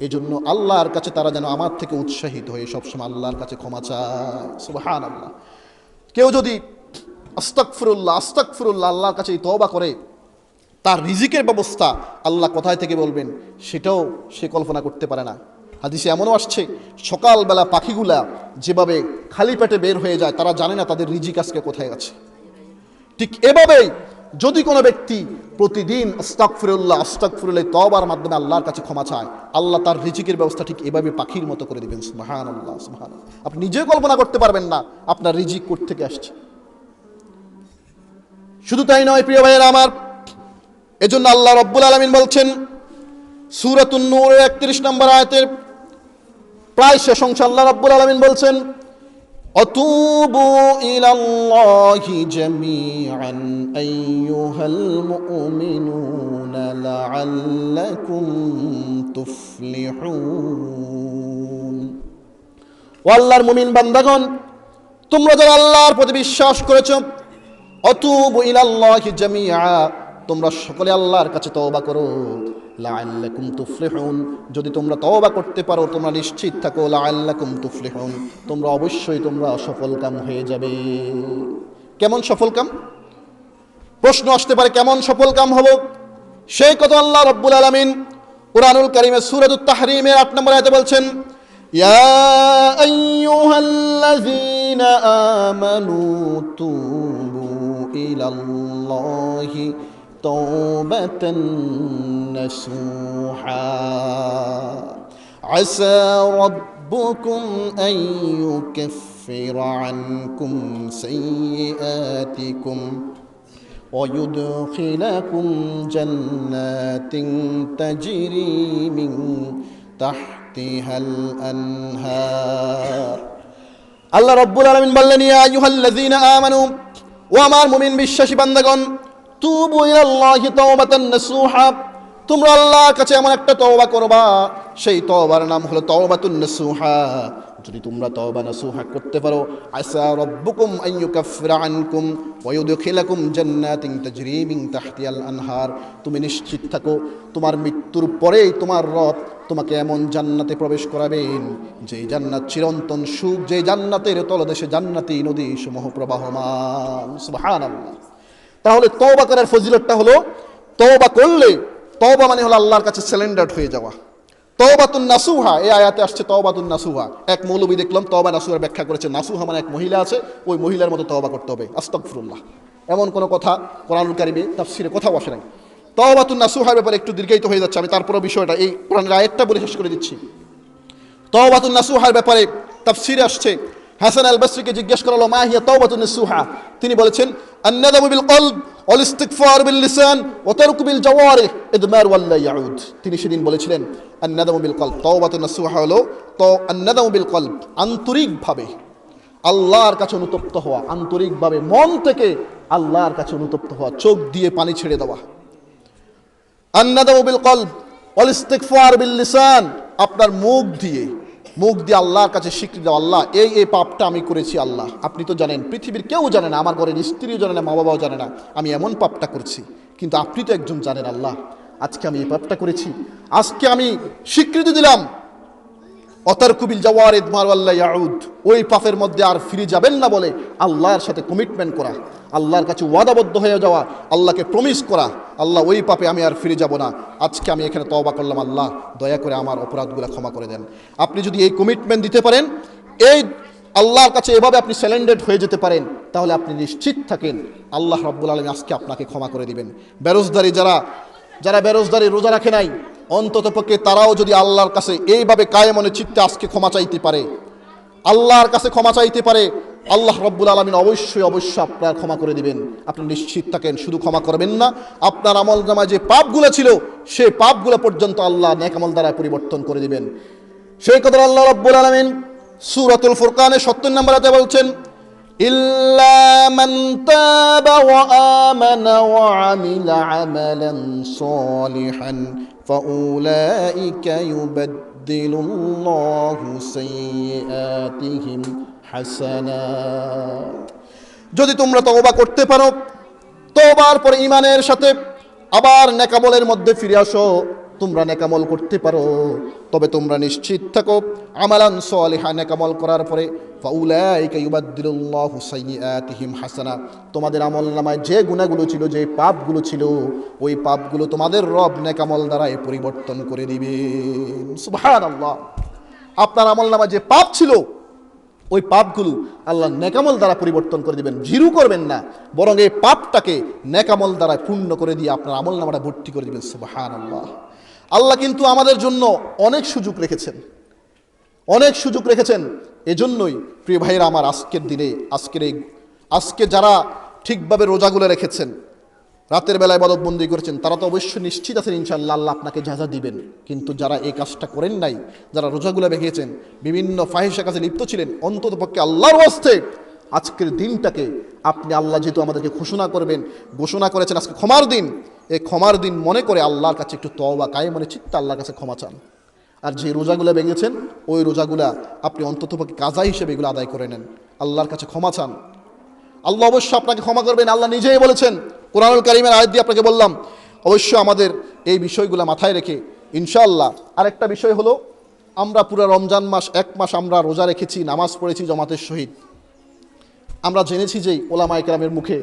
এই জন্য আল্লাহর কাছে তারা যেন আমার থেকে উৎসাহিত হয়ে সবসময় আল্লাহর কাছে ক্ষমা চায়। সুবহানাল্লাহ। কেউ যদি আস্তাগফিরুল্লাহ আল্লাহর কাছে তওবা করে, তার রিজিকের ব্যবস্থা আল্লাহ কোথায় থেকে বলবেন সেটাও সে কল্পনা করতে পারে না। হাদিসে এমনও আসছে, সকালবেলা পাখিগুলা যেভাবে খালি পেটে বের হয়ে যায়, তারা জানে না তাদের রিজিক আজকে কোথায় আছে। ঠিক এভাবেই যদি কোনো ব্যক্তি প্রতিদিন আস্তাগফিরুল্লাহ তওবার মাধ্যমে আল্লাহর কাছে ক্ষমা চায়, আল্লাহ তার রিজিকের ব্যবস্থা ঠিক এভাবে পাখির মতো করে দিবেন। সুবহানাল্লাহ, সুবহানাল্লাহ। আপনি নিজেও কল্পনা করতে পারবেন না আপনার রিজিক কোথা থেকে আসছে। শুধু তাই নয় প্রিয় ভাইয়েরা আমার, এজন্য আল্লাহ রাব্বুল আলামিন বলছেন সূরাতুন নূরের 31 নম্বর আয়াতের প্রায় শেষ অংশে আল্লাহ রাব্বুল আলামিন বলছেন, আতুবু ইলাল্লাহি জামিআন আইয়ুহাল মুমিনুনা লাআল্লাকুম তুফলিহুন। ও আল্লাহর মুমিন বান্দাগণ, তোমরা যারা আল্লাহর প্রতি বিশ্বাস করেছো, আতুবু ইলাল্লাহি জামিআ, তোমরা সকলে আল্লাহর কাছে তওবা করো, লাআল্লাকুম তুফলিহুন, যদি তোমরা তওবা করতে পারো, তোমরা নিশ্চিত থাকো, লাআল্লাকুম তুফলিহুন, তোমরা অবশ্যই তোমরা সফলকাম হয়ে যাবে। কেমন সফলকাম? প্রশ্ন আসতে পারে, কেমন সফলকাম হব? সেই কথা আল্লাহ রাব্বুল আলামিন কুরআনুল কারীমের সূরাতুত তাহরীমের 8 নম্বর আয়াতে বলছেন, ইয়া আইয়ুহাল্লাযীনা আমানু তুবু ইলাল্লাহি তাওবাতান নাসুহা আসা রাব্বুকুম আন ইউকাফিরা আনকুম সাইয়্যাতিকুম ويدخلكم جنات تجري من تحتها الأنهار আল্লাহ রাব্বুল আলামিন বললেন, ইয়া আইয়ুহাল্লাযীনা আমানু, ও আমার মুমিন বিশ্বাসী বান্দাগণ, তুবু ইলাল্লাহি তাওবাতান নাসুহা, তোমরা আল্লাহর কাছে এমন একটা তওবা করবা, সেই তওবার নাম হলো তাওবাতুন নাসুহা। যদি তোমরা তওবা নাসুহা করতে পারো, আসা রাব্বুকুম আন ইউকাফিরা আনকুম ওয়া ইউদখিলাকুম জান্নাতিন তাজরি মিন তাহতিহাল আনহার, তুমি নিশ্চিত থাকো তোমার মৃত্যুর পরেই তোমার রব তোমাকে এমন জান্নাতে প্রবেশ করাবেন যেই জান্নাত চিরন্তন সুখ, যেই জান্নাতের তলদেশে জান্নাতি নদী সমূহ প্রবাহমান। সুবহানাল্লাহ। তাহলে তওবা করার ফজিলতটা হলো, তওবা করলে, তওবা মানে হলো আল্লাহর কাছে সারেন্ডার হয়ে যাওয়া। তওবাতুন নাসুহা, এই আয়াতে আসছে তওবাতুন নাসুহা। এক মৌলবী দেখলাম তওবা নাসুহার ব্যাখ্যা করেছে, নাসুহা মানে এক মহিলা আছে, ওই মহিলার মতো তওবা করতে হবে। আস্তাগফিরুল্লাহ, এমন কোনো কথা কোরআনুল কারীমে তাফসীরে কোথাও আসে নাই। তওবাতুন নাসুহার ব্যাপারে একটু দীর্ঘায়িত হয়ে যাচ্ছে, আমি তারপরে বিষয়টা এই কোরআনের আয়াতটা বলে শেষ করে দিচ্ছি। তওবাতুন নাসুহার ব্যাপারে তাফসীরে আসছে, হাসান আল বসরিকে জিজ্ঞেস করা হলো, মা হিয়া তাওবাতুন নাসুহা? তিনি বলেছেন, আন-নাদামু বিল কলব ওয়াল ইস্তিগফার বিল লিসান ওয়া তারকু বিল জাওয়ারিহ ইদমার ওয়াল্লা ইয়াউদ। তিনি সেদিন বলেছিলেন আন-নাদামু বিল কলব, তাওবাতুন নাসুহা হলো তো আন-নাদামু বিল কলব, আন্তরিকভাবে আল্লাহর কাছে অনুতপ্ত হওয়া, আন্তরিকভাবে মন থেকে আল্লাহর কাছে অনুতপ্ত হওয়া, চোখ দিয়ে পানি ছেড়ে দেওয়া। আন-নাদামু বিল কলব ওয়াল ইস্তিগফার বিল লিসান, আপনার মুখ দিয়ে আল্লাহর কাছে স্বীকৃতি দাও, আল্লাহ এই পাপটা আমি করেছি, আল্লাহ আপনি তো জানেন, পৃথিবীর কেউ জানে না, আমার ঘরের স্ত্রীও জানে না, মা বাবাও জানে না আমি এমন পাপটা করছি, কিন্তু আপনি তো একজন জানেন, আল্লাহ আজকে আমি এই পাপটা করেছি, আজকে আমি স্বীকৃতি দিলাম। অতারকু বিল জাওয়ারিহ ইদমার ওয়াল্লা ইয়াউদ, ওই পাপের মধ্যে আর ফিরে যাবেন না বলে আল্লাহর সাথে কমিটমেন্ট করা, আল্লাহর কাছে ওয়াদাবদ্ধ হয়ে যাওয়া, আল্লাহকে প্রমিস করা, আল্লাহ ওই পাপে আমি আর ফিরে যাব না, আজকে আমি এখানে তওবা করলাম, আল্লাহ দয়া করে আমার অপরাধগুলো ক্ষমা করে দেন। আপনি যদি এই কমিটমেন্ট দিতে পারেন, এই আল্লাহর কাছে এভাবে আপনি স্যালেন্ডার্ড হয়ে যেতে পারেন, তাহলে আপনি নিশ্চিত থাকেন আল্লাহ রাব্বুল আলামিন আজকে আপনাকে ক্ষমা করে দিবেন। বেরোজগারি, যারা বেরোজগারি রোজা রাখে নাই, অন্ততপক্ষে তারাও যদি আল্লাহর কাছে এইভাবে কায়েমনে চিত্তে আজকে ক্ষমা চাইতে পারে, আল্লাহর কাছে ক্ষমা চাইতে পারে, আল্লাহ রাব্বুল আলামিন অবশ্যই আপনার ক্ষমা করে দিবেন। আপনি নিশ্চিত থাকেন, শুধু ক্ষমা করবেন না, আপনার আমলনামায় যে পাপগুলো ছিল সেই পাপগুলো পর্যন্ত আল্লাহ নেক আমল দ্বারা পরিবর্তন করে দিবেন। সেই কথা আল্লাহ রাব্বুল আলামিন সূরাতুল ফুরকানের ৭০ নম্বর আয়াতে বলছেন, ইল্লা মান তাবা ওয়া আমানা ওয়া আমিলা আমালান সালিহান ফাউলাইকা ইউবাদদিলুল্লাহু সাইয়্যাতিহিম হাসানাত। যদি তোমরা তওবা করতে পারো, তওবার পরে ঈমানের সাথে আবার নেকামলের মধ্যে ফিরে আসো, তোমরা নেকামল করতে পারো, তবে তোমরা নিশ্চিত থাকো আমালান সালিহা, নেকামল করার পরে ফাউলাইকা ইউবাদদিলুল্লাহু সাইয়্যাতিহিম হাসানা, তোমাদের আমলনামায় যে গুনাহগুলো ছিল, যে পাপগুলো ছিল, ওই পাপগুলো তোমাদের রব নেকামল দ্বারা পরিবর্তন করে দিবেন। সুবহানাল্লাহ। আপনার আমলনামায় যে পাপ ছিল, ওই পাপগুলো আল্লাহ নেকামল দ্বারা পরিবর্তন করে দিবেন, জিরু করবেন না, বরং এই পাপটাকে নেকামল দ্বারা পূর্ণ করে দিয়ে আপনার আমলনামাটা ভর্তি করে দিবেন। সুবহানাল্লাহ। আল্লাহ কিন্তু আমাদের জন্য অনেক সুযোগ রেখেছেন, এজন্যই প্রিয় ভাইরা আমার, আজকের দিনে আজকে যারা ঠিকভাবে রোজাগুলো রেখেছেন, রাতের বেলায় ইবাদতবন্দি করেছেন, তারা তো অবশ্যই নিশ্চিত আছেন ইনশাআল্লাহ আল্লাহ আপনাকে জাযা দিবেন। কিন্তু যারা এই কাজটা করেন নাই, যারা রোজাগুলো ভেঙেছেন, বিভিন্ন ফাহিশা কাজে লিপ্ত ছিলেন, অন্ততপক্ষে আল্লাহর ওয়াস্তে আজকের দিনটাকে আপনি, আল্লাহ যেহেতু আমাদেরকে ঘোষণা করেছেন আজকে ক্ষমার দিন, এই ক্ষমার দিন মনে করে আল্লাহর কাছে একটু তওবা কায়েমনে চিত্তে আল্লাহর কাছে ক্ষমা চান। আর যে রোজাগুলো ভেঙেছেন, ওই রোজাগুলা আপনি অন্ততপক্ষে কাজা হিসেবে এগুলো আদায় করে নেন, আল্লাহর কাছে ক্ষমা চান, আল্লাহ অবশ্যই আপনাকে ক্ষমা করবেন। আল্লাহ নিজেই বলেছেন, কোরআনুল কারীমের আয়াত দিয়ে আপনাকে বললাম, অবশ্যই আমাদের এই বিষয়গুলো মাথায় রেখে ইনশাআল্লাহ। আরেকটা বিষয় হলো, আমরা পুরো রমজান মাস, 1 মাস আমরা রোজা রেখেছি, নামাজ পড়েছি জামাতের সহিত। আমরা জেনেছি যে ওলামায়ে কেরামের মুখে,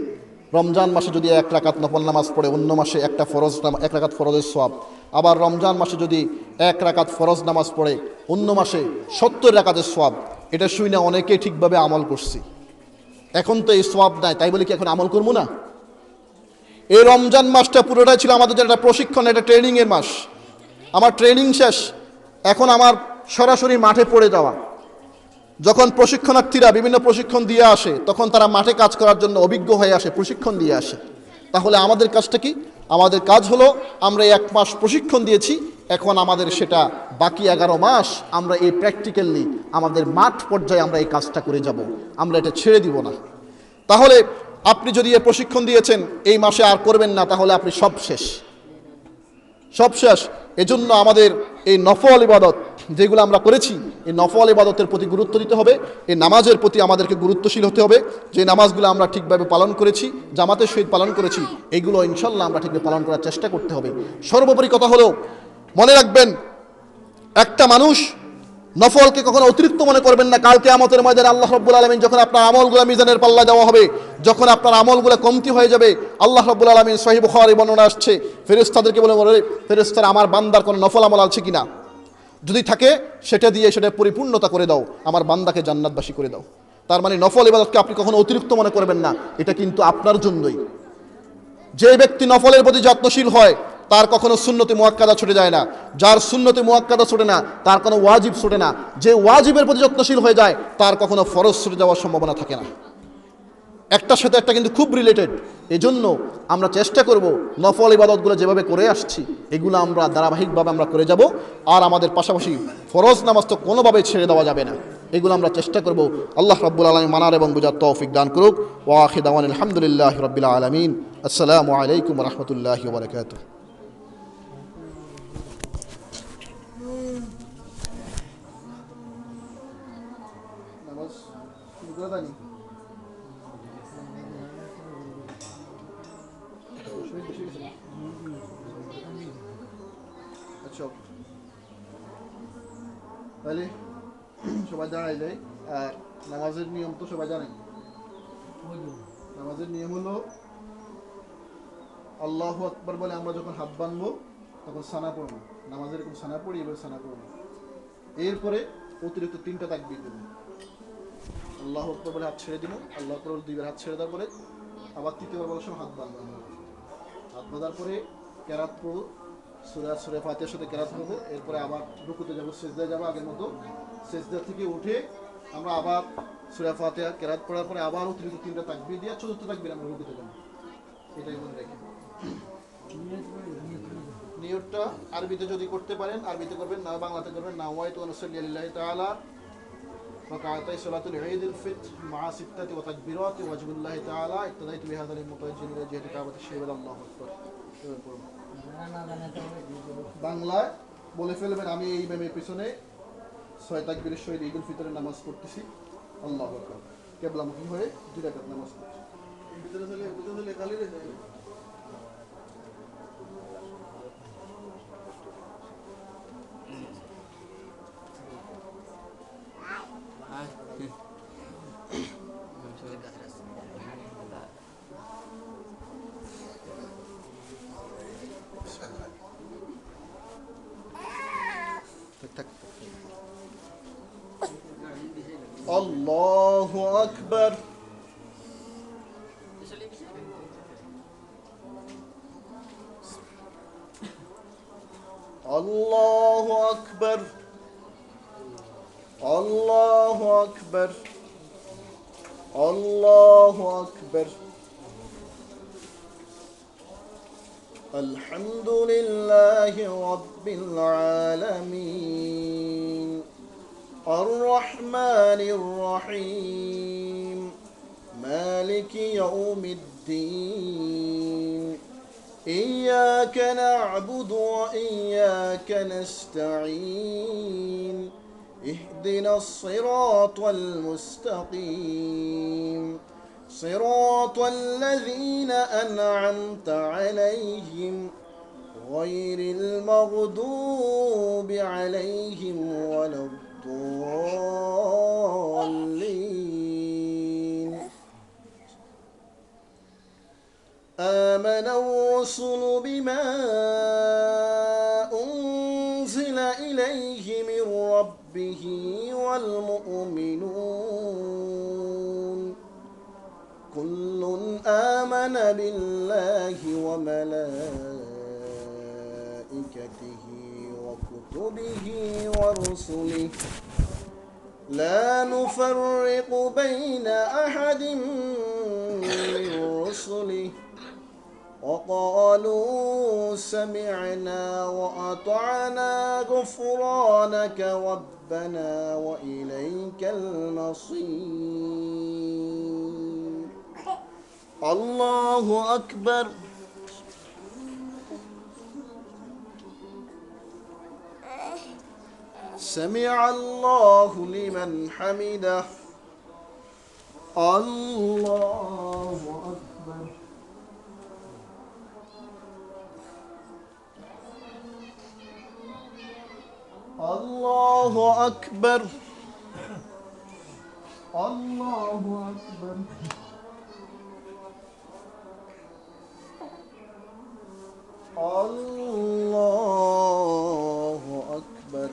রমজান মাসে যদি 1 রাকাত নফল নামাজ পড়ে, অন্য মাসে 1 রাকাত ফরজের সওয়াব, আবার রমজান মাসে যদি 1 রাকাত ফরজ নামাজ পড়ে অন্য মাসে 70 রাকাতের সওয়াব, এটা শুই না অনেকে ঠিকভাবে আমল করছি। এখন তো এই সওয়াব নাই, তাই বলে কি এখন আমল করবো না? এই রমজান মাসটা পুরোটাই ছিল আমাদের জন্য একটা প্রশিক্ষণ, একটা ট্রেনিংয়ের মাস। আমার ট্রেনিং শেষ, এখন আমার সরাসরি মাঠে পড়ে যাওয়া। যখন প্রশিক্ষণার্থীরা বিভিন্ন প্রশিক্ষণ দিয়ে আসে, তখন তারা মাঠে কাজ করার জন্য অভিজ্ঞ হয়ে আসে, প্রশিক্ষণ দিয়ে আসে। তাহলে আমাদের কাজটা কি? আমাদের কাজ হলো, আমরা 1 মাস প্রশিক্ষণ দিয়েছি, এখন আমাদের সেটা বাকি 11 মাস আমরা এই প্র্যাকটিক্যালি আমাদের মাঠ পর্যায়ে আমরা এই কাজটা করে যাব, আমরা এটা ছেড়ে দিব না। তাহলে আপনি যদি এ প্রশিক্ষণ দিয়েছেন, এই মাসে আর করবেন না, তাহলে আপনি সব শেষ, সব শেষ। এজন্য আমাদের এই নফল ইবাদত যেগুলো আমরা করেছি, এই নফল ইবাদতের প্রতি গুরুত্ব দিতে হবে, এই নামাজের প্রতি আমাদেরকে গুরুত্বশীল হতে হবে। যে নামাজগুলো আমরা ঠিকভাবে পালন করেছি, জামাতের সহিত পালন করেছি, এইগুলো ইনশাল্লাহ আমরা ঠিকভাবে পালন করার চেষ্টা করতে হবে। সর্বোপরি কথা হলো, মনে রাখবেন, একটা মানুষ নফলকে কখনো অতিরিক্ত মনে করবেন না। কাল কিয়ামতের ময়দানে আল্লাহ রাব্বুল আলামিন যখন আপনার আমলগুলো মিজানের পাল্লায় দেওয়া হবে, যখন আপনার আমলগুলো কমতি হয়ে যাবে, আল্লাহ রাব্বুল আলামিন সহিহ বুখারী বর্ণনা আসছে, ফেরেশতাদেরকে বলে, ফেরেশতারা আমার বান্দার কোনো নফল আমল আছে কিনা, যদি থাকে সেটা দিয়ে সেটা পরিপূর্ণতা করে দাও, আমার বান্দাকে জান্নাতবাসী করে দাও। তার মানে নফল ইবাদতকে আপনি কখনো অতিরিক্ত মনে করবেন না, এটা কিন্তু আপনার জন্যই। যে ব্যক্তি নফলের প্রতি যত্নশীল হয়, তার কখনো সুন্নতে মুআক্কাদা ছুটে যায় না। যার সুন্নতে মুআক্কাদা ছুটে না, তার কোনো ওয়াজিব ছুটে না। যে ওয়াজিবের প্রতি যত্নশীল হয়ে যায়, তার কখনো ফরজ ছুটে যাওয়ার সম্ভাবনা থাকে না। একটার সাথে একটা কিন্তু খুব রিলেটেড। এই জন্য আমরা চেষ্টা করব নফল ইবাদতগুলো যেভাবে করে আসছি, এগুলো আমরা ধারাবাহিকভাবে আমরা করে যাব। আর আমাদের পাশাপাশি ফরজ নামাজ তো কোনোভাবে ছেড়ে দেওয়া যাবে না, এগুলো আমরা চেষ্টা করব। আল্লাহ রাব্বুল আলামিন মানার এবং বুঝার তৌফিক দান করুক। ওয়া আখিরু দাওয়ানা আলহামদুলিল্লাহি রাব্বিল আলামিন। আসসালামু আলাইকুম ওয়া রাহমাতুল্লাহি ওয়া বারাকাতুহু। নামাজ শুরু করে দানি। আচ্ছা, তাহলে সবাই দাঁড়াই যায়। আর নামাজের নিয়ম তো সবাই জানেন। নামাজের নিয়ম হলো, আল্লাহু আকবার বলে আমরা যখন হাত বাঁধবো তখন সানা পড়বো। নামাজের এরকম সানা পড়ি, এবার সানা পড়বো। এরপরে অতিরিক্ত 3টা তাকবীর দেবো। আল্লাহু আকবার বলে হাত ছেড়ে দিব, আল্লাহু আকবার বলে 2বার হাত ছেড়ে দেওয়ার পরে আবার 3য়বার বলার সময় হাত বাঁধবো। হাত বাঁধার পরে কেরাত পড়বো, সূরা ফাতিহার সাথে কেরাত পড়বো। এরপরে আবার রুকুতে যাবো, সিজদায় যাবো আগের মতো। সিজদা থেকে উঠে আমরা আবার সূরা ফাতিহা কেরাত পড়ার পরে আবার অতিরিক্ত 3টা তাকবীর দিয়ে 4র্থ তাকবীর আমরা রুকুতে যাবো। এটাই মনে রেখে নিয়তটা আরবিতে যদি করতে পারেন আরবিতে করবেন, না বাংলাতে করবেন। না ওয়াইতু আনুসাল্লি লিল্লাহি তাআলা রাকাতাই সালাতুল ঈদুল ফিতর মা সিত্তাতি ওয়া তাকবীরাতি ওয়াজহুল্লাহি তাআলা ইক্তাদাইতু বিহাযাল মুতাওয়াজ্জিহিন ইলা জিহাতি কাবাতি শাইবা আল্লাহু আকবার। বাংলায় বলে ফেলবেন, আমি এই ইমামের পিছনে 6 তাকবীরের সহিত ঈদুল ফিতরের নামাজ পড়তেছি, আল্লাহু আকবার, কিবলামুখী হয়ে 2 রাকাত নামাজ পড়ছি। ভিতরে চলে খালি রে যায়। আল্লাহু আকবার। আল্লাহু আকবার। আল্লাহু আকবার। আল্লাহু আকবার। আলহামদুলিল্লাহি রাব্বিল আলামিন আর-রাহমানির রহিম মালিকি ইয়াউমিদ্দিন ইয়্যাকা না'বুদু ওয়া ইয়্যাকা নাস্তাঈন ইহদিনাস সিরাতাল মুস্তাকিম صراط الذين أنعمت عليهم غير المغضوب عليهم ولا الضالين آمن الرسل بما به والمؤمنون كل آمن بالله وملائكته وكتبه ورسله لا نفرق بين أحد من رسله وقالوا سمعنا وأطعنا غفرانك ربنا وإليك المصير. الله أكبر. سمع الله لمن حمده. الله أكبر. الله أكبر. الله أكبر. الله أكبر.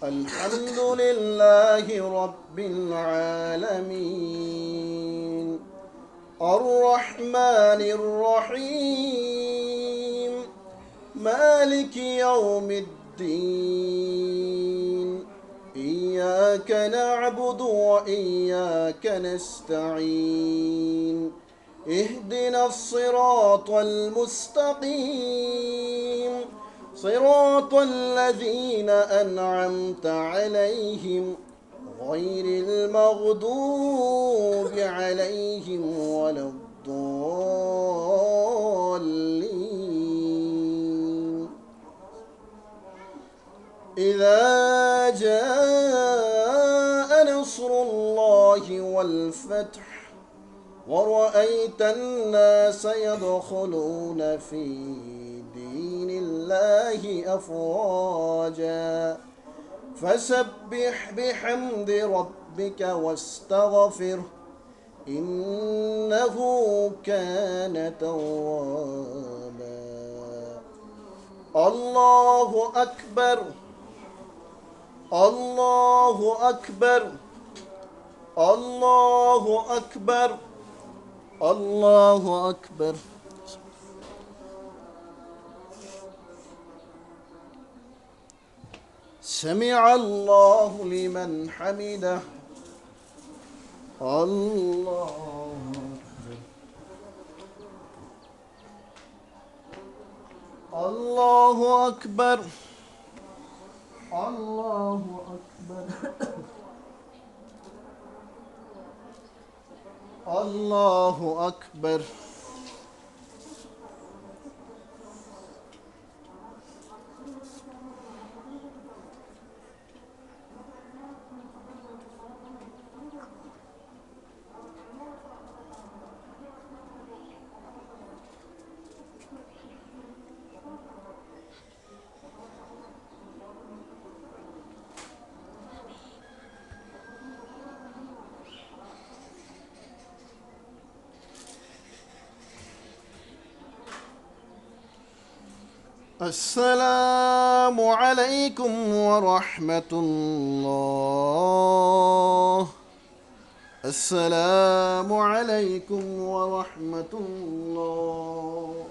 الحمد لله رب العالمين الرحمن الرحيم مالك يوم الدين إياك نعبد وإياك نستعين اهدنا الصراط المستقيم صراط الذين أنعمت عليهم غير المغضوب عليهم ولا الضالين. إذا جاء نصر الله والفتح ورأيت الناس يدخلون في دين الله أفواجا فسبح بحمد ربك واستغفره إنه كان توابا. الله أكبر. الله أكبر. الله أكبر. الله أكبر. سمع الله لمن حمده. الله أكبر. الله أكبر. الله أكبر. الله أكبر. السلام عليكم ورحمة الله. السلام عليكم ورحمة الله.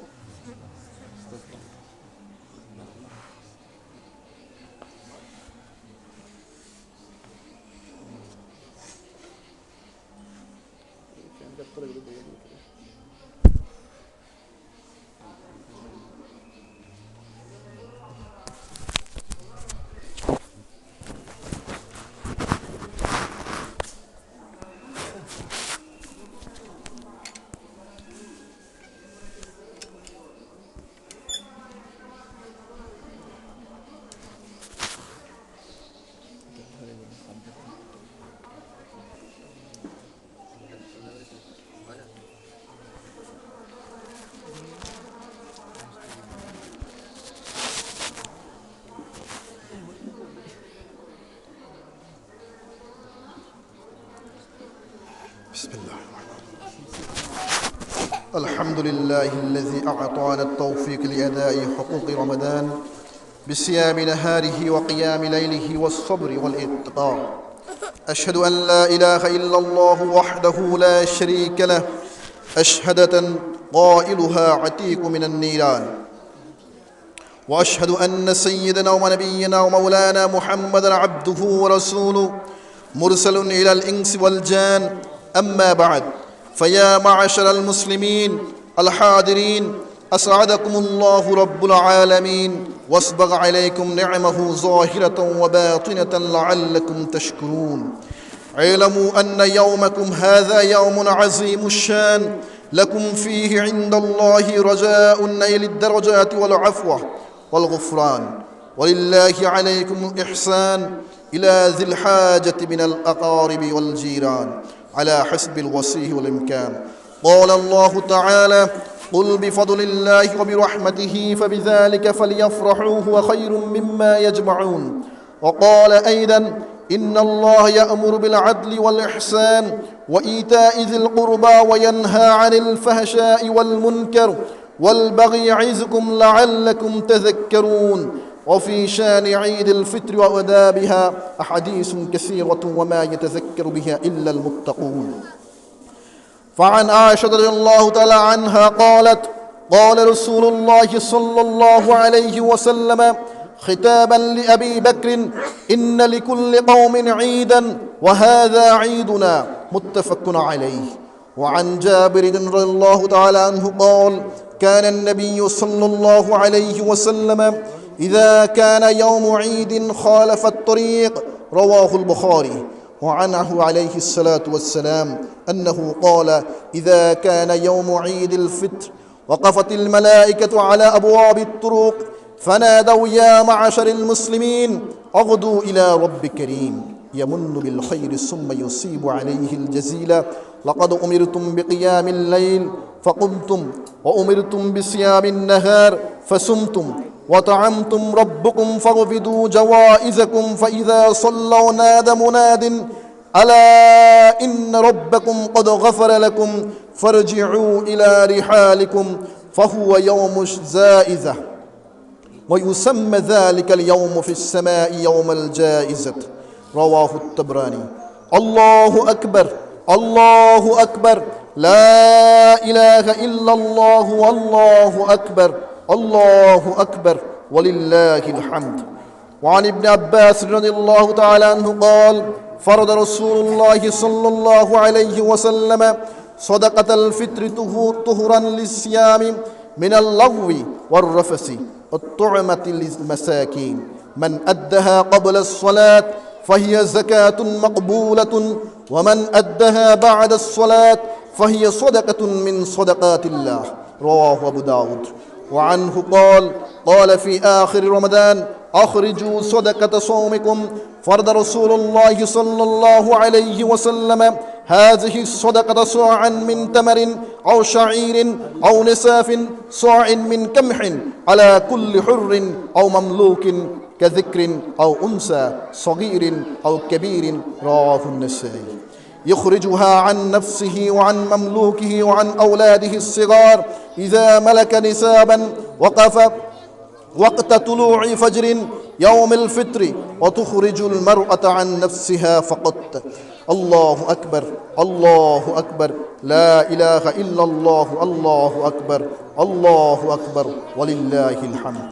بسم الله الحمد لله الذي أعطانا التوفيق لأداء حقوق رمضان بصيام نهاره وقيام ليله والصبر والاتقاء. أشهد أن لا إله إلا الله وحده لا شريك له أشهدة قائلها عتيق من النيران. وأشهد أن سيدنا ونبينا ومولانا محمدا عبده ورسوله مرسل إلى الإنس والجان. أما بعد، فيا معشر المسلمين الحاضرين، أسعدكم الله رب العالمين واسبغ عليكم نعمه ظاهرة وباطنة لعلكم تشكرون. اعلموا أن يومكم هذا يوم عظيم الشان، لكم فيه عند الله رجاء نيل الدرجات والعفو والغفران، ولله عليكم الإحسان إلى ذي الحاجة من الأقارب والجيران على حسب الوصيه والإمكان. قال الله تعالى: قل بفضل الله وبرحمته فبذلك فليفرحوا هو خير مما يجمعون. وقال أيضا: إن الله يأمر بالعدل والإحسان وإيتاء ذي القربى وينهى عن الفحشاء والمنكر والبغي يعظكم لعلكم تذكرون. وفي شان عيد الفطر وآدابها أحاديث كثيرة وما يتذكر بها إلا المتقون. فعن عائشة رضي الله تعالى عنها قالت: قال رسول الله صلى الله عليه وسلم خطابا لأبي بكر: إن لكل قوم عيدا وهذا عيدنا، متفق عليه. وعن جابر رضي الله تعالى عنه قال: كان النبي صلى الله عليه وسلم إذا كان يوم عيد خالف الطريق، رواه البخاري. وعنه عليه الصلاة والسلام أنه قال: إذا كان يوم عيد الفطر وقفت الملائكة على أبواب الطرق فنادوا: يا معشر المسلمين اغدوا إلى رب كريم يمن بالخير ثم يصيب عليه الجزيل. لقد أمرتم بقيام الليل فقمتم، وأمرتم بصيام النهار فسمتم، وطعمتم ربكم فاغفدوا جوائزكم، فإذا صلوا نادى مناد: ألا إن ربكم قد غفر لكم فارجعوا إلى رحالكم، فهو يوم الزائزة، ويسمى ذلك اليوم في السماء يوم الجائزة. رواه الطبراني. الله أكبر، الله أكبر، لا إله إلا الله، والله أكبر، الله أكبر، ولله الحمد. وعن ابن عباس رضي الله تعالى عنه قال: فرض رسول الله صلى الله عليه وسلم صدقة الفطر طهرا للصيام من اللغو والرفث والطعمة للمساكين. من أدها قبل الصلاة فهي زكاة مقبولة، ومن أدها بعد الصلاة فهي صدقة من صدقات الله. رواه أبو داود. وعنه قال: قال في آخر رمضان: أخرجوا صدقة صومكم. فرض رسول الله صلى الله عليه وسلم هذه الصدقة صاعا من تمر أو شعير أو نساف، صاع من قمح، على كل حر أو مملوك كذكر أو أنثى، صغير أو كبير. رواه النسائي. يخرجها عن نفسه وعن مملوكه وعن أولاده الصغار إذا ملك نسابا وقف وقت طلوع فجر يوم الفطر، وتخرج المرأة عن نفسها فقط. الله أكبر، الله أكبر، لا إله إلا الله، الله أكبر، الله أكبر، ولله الحمد.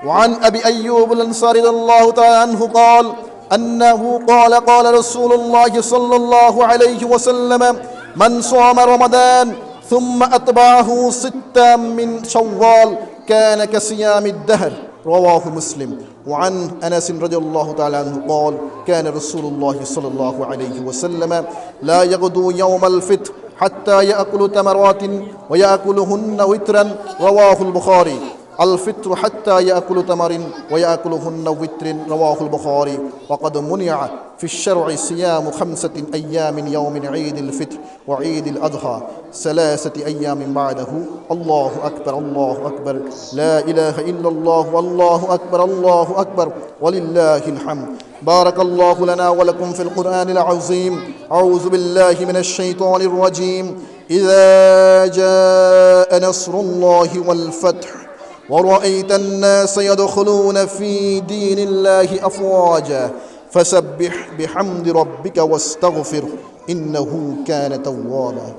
وعن أبي أيوب الأنصاري رضي الله تعالى عنه قال: أنه قال: قال رسول الله صلى الله عليه وسلم: من صام رمضان ثم أتبعه 6 من شوال كان كصيام الدهر. رواه مسلم. وعن أنس رضي الله تعالى عنه قال: كان رسول الله صلى الله عليه وسلم لا يغدو يوم الفطر حتى يأكل تمرات ويأكلهن وترا. رواه البخاري. الفطر حتى يأكل تمر ويأكلهن وتر. رواه البخاري. وقد منع في الشرع صيام 5 أيام يوم عيد الفطر وعيد الأضحى 3 أيام بعده. الله أكبر، الله أكبر، لا إله إلا الله، والله أكبر، الله أكبر، ولله الحمد. بارك الله لنا ولكم في القرآن العظيم. أعوذ بالله من الشيطان الرجيم. إذا جاء نصر الله والفتح ورأيت الناس يدخلون في دين الله أفواجا فسبح بحمد ربك واستغفر إنه كان توابا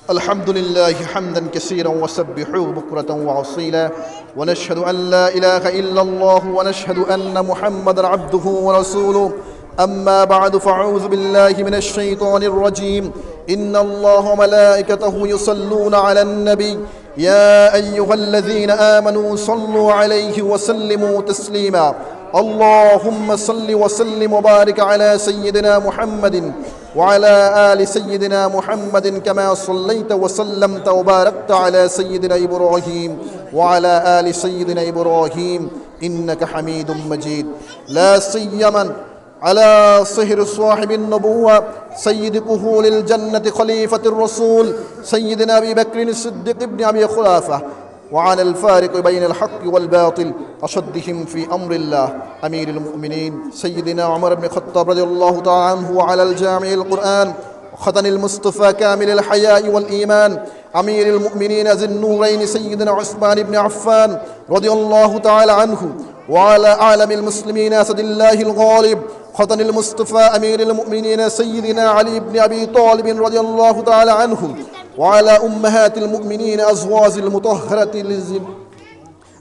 الحمد لله حمدا كثيرا وسبحوه بكرة وأصيلا ونشهد أن لا إله إلا الله ونشهد أن محمدا عبده ورسوله أما بعد فأعوذ بالله من الشيطان الرجيم إن الله وملائكته يصلون على النبي يا أيها الذين آمنوا صلوا عليه وسلموا تسليما اللهم صل وسلم وبارك على سيدنا محمد وعلى آل سيدنا محمد كما صليت وسلمت وباركت على سيدنا إبراهيم وعلى آل سيدنا إبراهيم إنك حميد مجيد لا سيما على صهر صاحب النبوة سيد كهول الجنة خليفة الرسول سيدنا أبي بكر الصديق بن أبي خلافة وعلى الفارق بين الحق والباطل أشدهم في أمر الله أمير المؤمنين سيدنا عمر بن الخطاب رضي الله تعالى عنه وعلى الجامع القرآن وختن المصطفى كامل الحياء والإيمان أمير المؤمنين ذي النورين سيدنا عثمان بن عفان رضي الله تعالى عنه وعلى أعلم المسلمين أسد الله الغالب ختن المصطفى أمير المؤمنين سيدنا علي بن أبي طالب رضي الله تعالى عنه وعلى أمهات المؤمنين أزواج المطهرة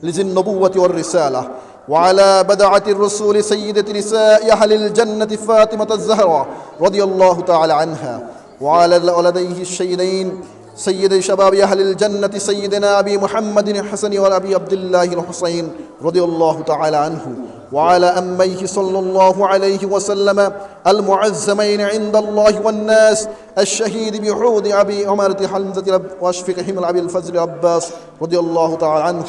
لذي النبوة والرسالة وعلى بدعة الرسول سيدة نساء أهل الجنة فاطمة الزهراء رضي الله تعالى عنها وعلى ولديه الشيدين سيد شباب أهل الجنة سيدنا أبي محمد الحسن وأبي عبد الله الحسين رضي الله تعالى عنه وعلى أميه صلى الله عليه وسلم المعزمين عند الله والناس الشهيد بحوض أبي عمرة حمزة وأشفقهم أبي الفضل عباس رضي الله تعالى عنه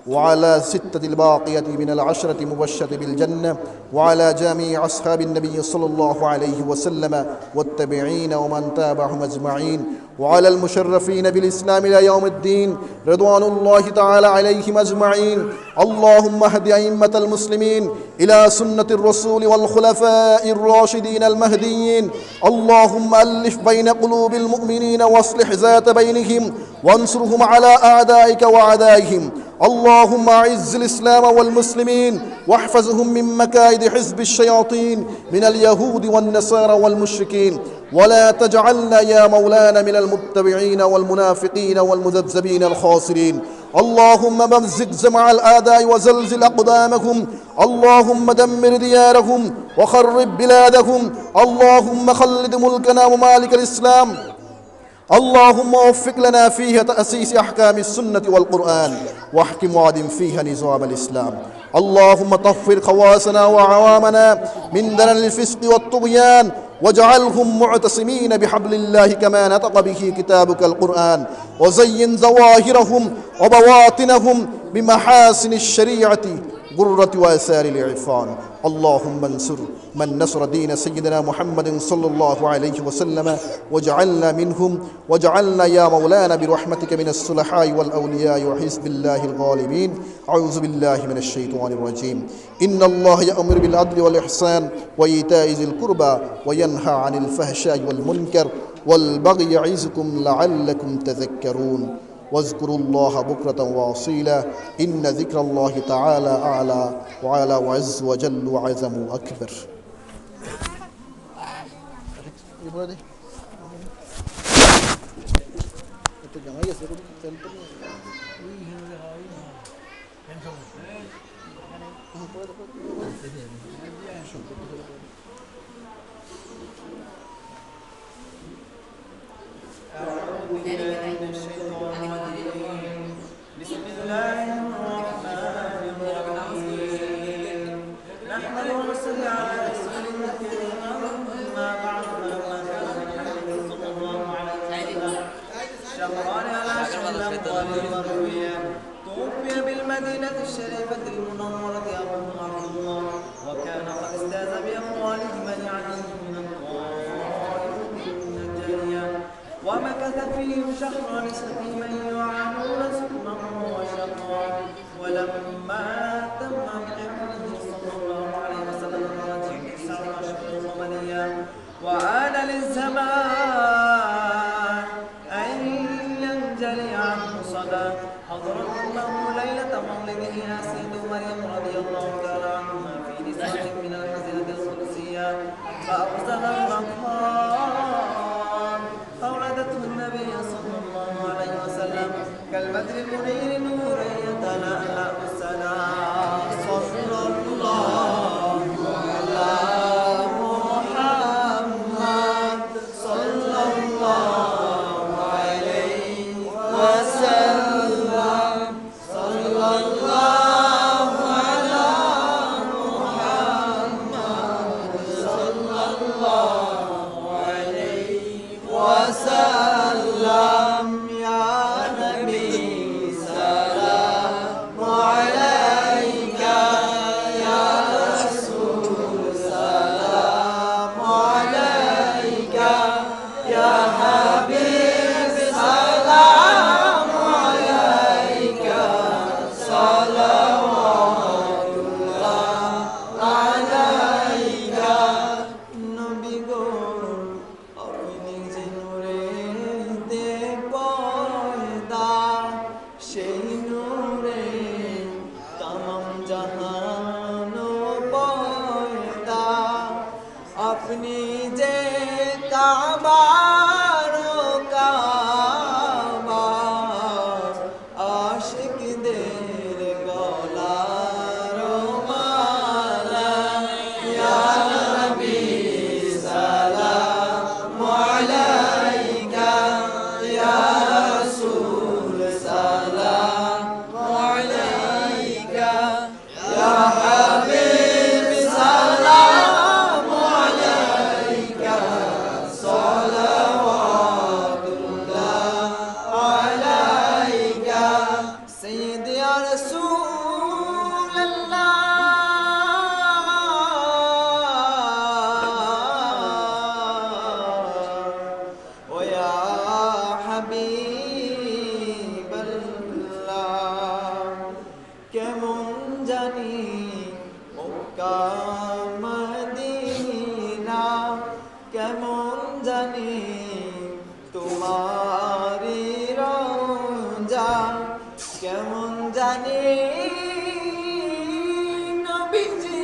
وعلى ستة الباقية من العشرة مبشرة بالجنة وعلى جميع أصحاب النبي صلى الله عليه وسلم والتابعين ومن تابعهم أجمعين وعلى المشرفين بالإسلام إلى يوم الدين رضوان الله تعالى عليهم أجمعين اللهم اهد أئمة المسلمين إلى سنة الرسول والخلفاء الراشدين المهديين اللهم ألف بين قلوب المؤمنين واصلح ذات بينهم وانصرهم على أعدائك وأعدائهم اللهم أعز الإسلام والمسلمين واحفظهم من مكائد حزب الشياطين من اليهود والنصارى والمشركين ولا تجعلنا يا مولانا من المتبعين والمنافقين والمذبذبين الخاسرين اللهم ممزق جمع الأعداء وزلزل أقدامهم اللهم دمر ديارهم وخرب بلادهم اللهم خلد ملكنا ومالك الإسلام اللهم وفق لنا فيها تأسيس أحكام السنة والقرآن واحكم وعدم فيها نظام الإسلام اللهم طهر خواصنا وعوامنا من دنل الفسق والطغيان واجعلهم معتصمين بحبل الله كما نطق به كتابك القرآن وزين ظواهرهم وبواطنهم بمحاسن الشريعة غرة وآثار العرفان اللهم انصر من نصر دين سيدنا محمد صلى الله عليه وسلم واجعلنا منهم واجعلنا يا مولانا برحمتك من الصلحاء والأولياء وحزب الله الغالبين أعوذ بالله من الشيطان الرجيم إن الله يأمر بالعدل والإحسان وإيتاء ذي القربى وينهى عن الفحشاء والمنكر والبغي يعظكم لعلكم تذكرون واذكروا الله بكرة وأصيلا إن ذكر الله تعالى أعلى وعلى وعز وجل وعظم أكبر توفي بالمدينة الشريفة المنورة أبوه عبد الله وكان قد استاذ بأمواله من يعلم من الطائف من الجارية ومكث فيهم شهرا سقيما يعانون سقمه وشقا ولما تم بحمله جلي عنه صدى حضرت له ليلة مولده آسية مريم رضي الله تعالى عنها في نسوة من المنزلة القدسية فأفزه المقام فولدته النبي صلى الله عليه وسلم كالبدر المنير نورا يتلألأ السلام صلى الله على محمد صلى الله عليه وسلم صلى الله على محمد صلى الله عليه وسلم يا نبي سلام عليك يا رسول سلام عليك يا حبيب سلام عليك صلوات الله عليك নবী গো আপনি যে নূরেতে পয়দা সেই নূরে তামাম জাহান পয়দা আপনি যে কাবার কাবা আশিকদের গলার মালা ইয়া নবী সালাম আলাইকা ইয়া রাসূল সালাম আলাইকা ইয়া হাবিব সালাম আলাইকা সালাওয়াতুল্লাহ আলাইকা সাইয়্যিদি ইয়া রাসূলাল্লাহ ويا حبيب الله কেমন জানি মক্কা মদিনা কেমন জানি তোমারি রওজা কেমন জানি নবীজি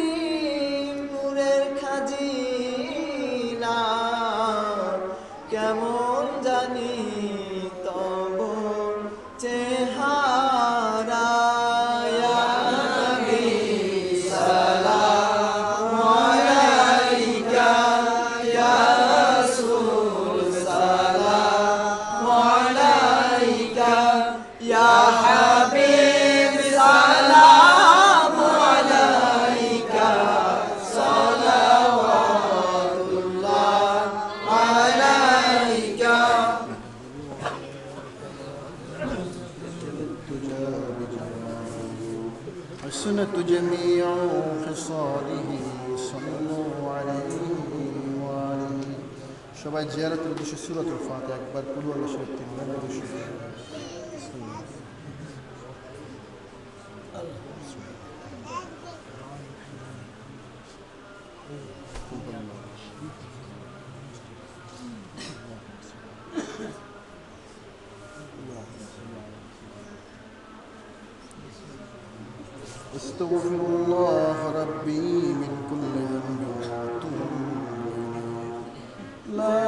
নূরের খাজিনা কেমন জানি তব চেহারা ইয়া নবী সালাম আলাইকা ইয়া রাসূল সালাম আলাইকা ইয়া হাবিব সালাম আলাইকা সালাওয়াতুল্লাহ আলাইকা حسنت جميع خصاله صلوا عليه وآله সবাই জিয়ারতের উদ্দেশ্যে সূরাতুল ফাতিহা একবার কুল আল্লাহু শরীফ তিনবার বসে استغفر الله ربي من كل ذنب وأتوب إليه لا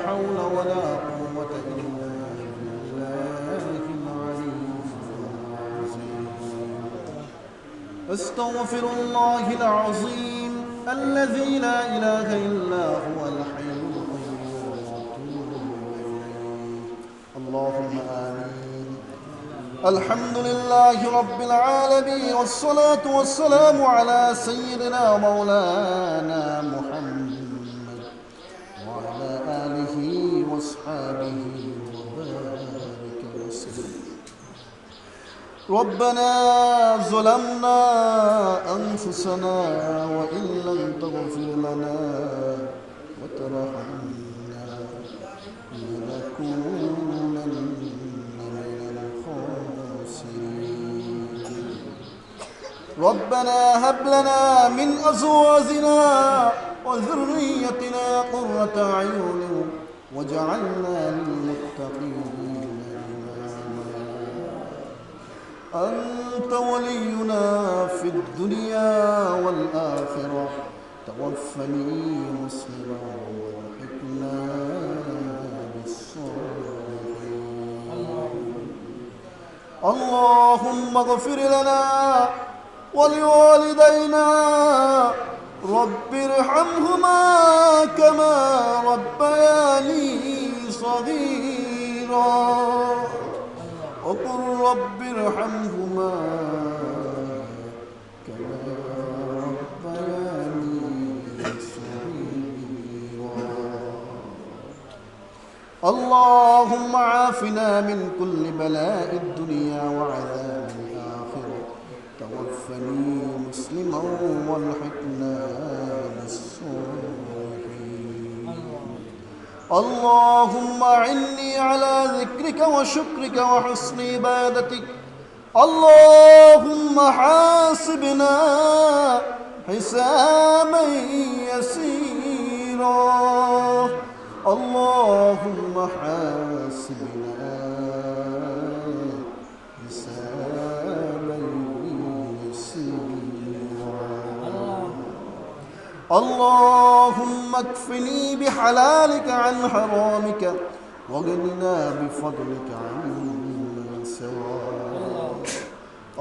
حول ولا قوة إلا بالله العلي العظيم استغفر الله العظيم الذي لا إله إلا هو الحي القيوم وأتوب إليه اللهم آمين الحمد لله رب العالمين والصلاة والسلام على سيدنا مولانا محمد وعلى آله وأصحابه وبارك وسلم ربنا ظلمنا أنفسنا وإن لم تغفر لنا وترحمنا لنكونن من الخاسرين ربنا هب لنا من أزواجنا وذريتنا قرة أعين واجعلنا للمتقين إماما أنت ولينا في الدنيا والآخرة توفني مسلما والحقنا بالصالحين اللهم اغفر لنا ولوالدينا رب ارحمهما كما ربياني صغيرا وقل رب ارحمهما كما ربياني صغيرا اللهم عافنا من كل بلاء الدنيا وعذاب الآخرة توفني مسلما والحقنا بالصالحين اللهم أعني على ذكرك وشكرك وحسن عبادتك اللهم حاسبنا حسابا يسيرا اللهم حاسبنا حسابا يسيرا اللهم اكفني بحلالك عن حرامك وغننا بفضلك عن سواك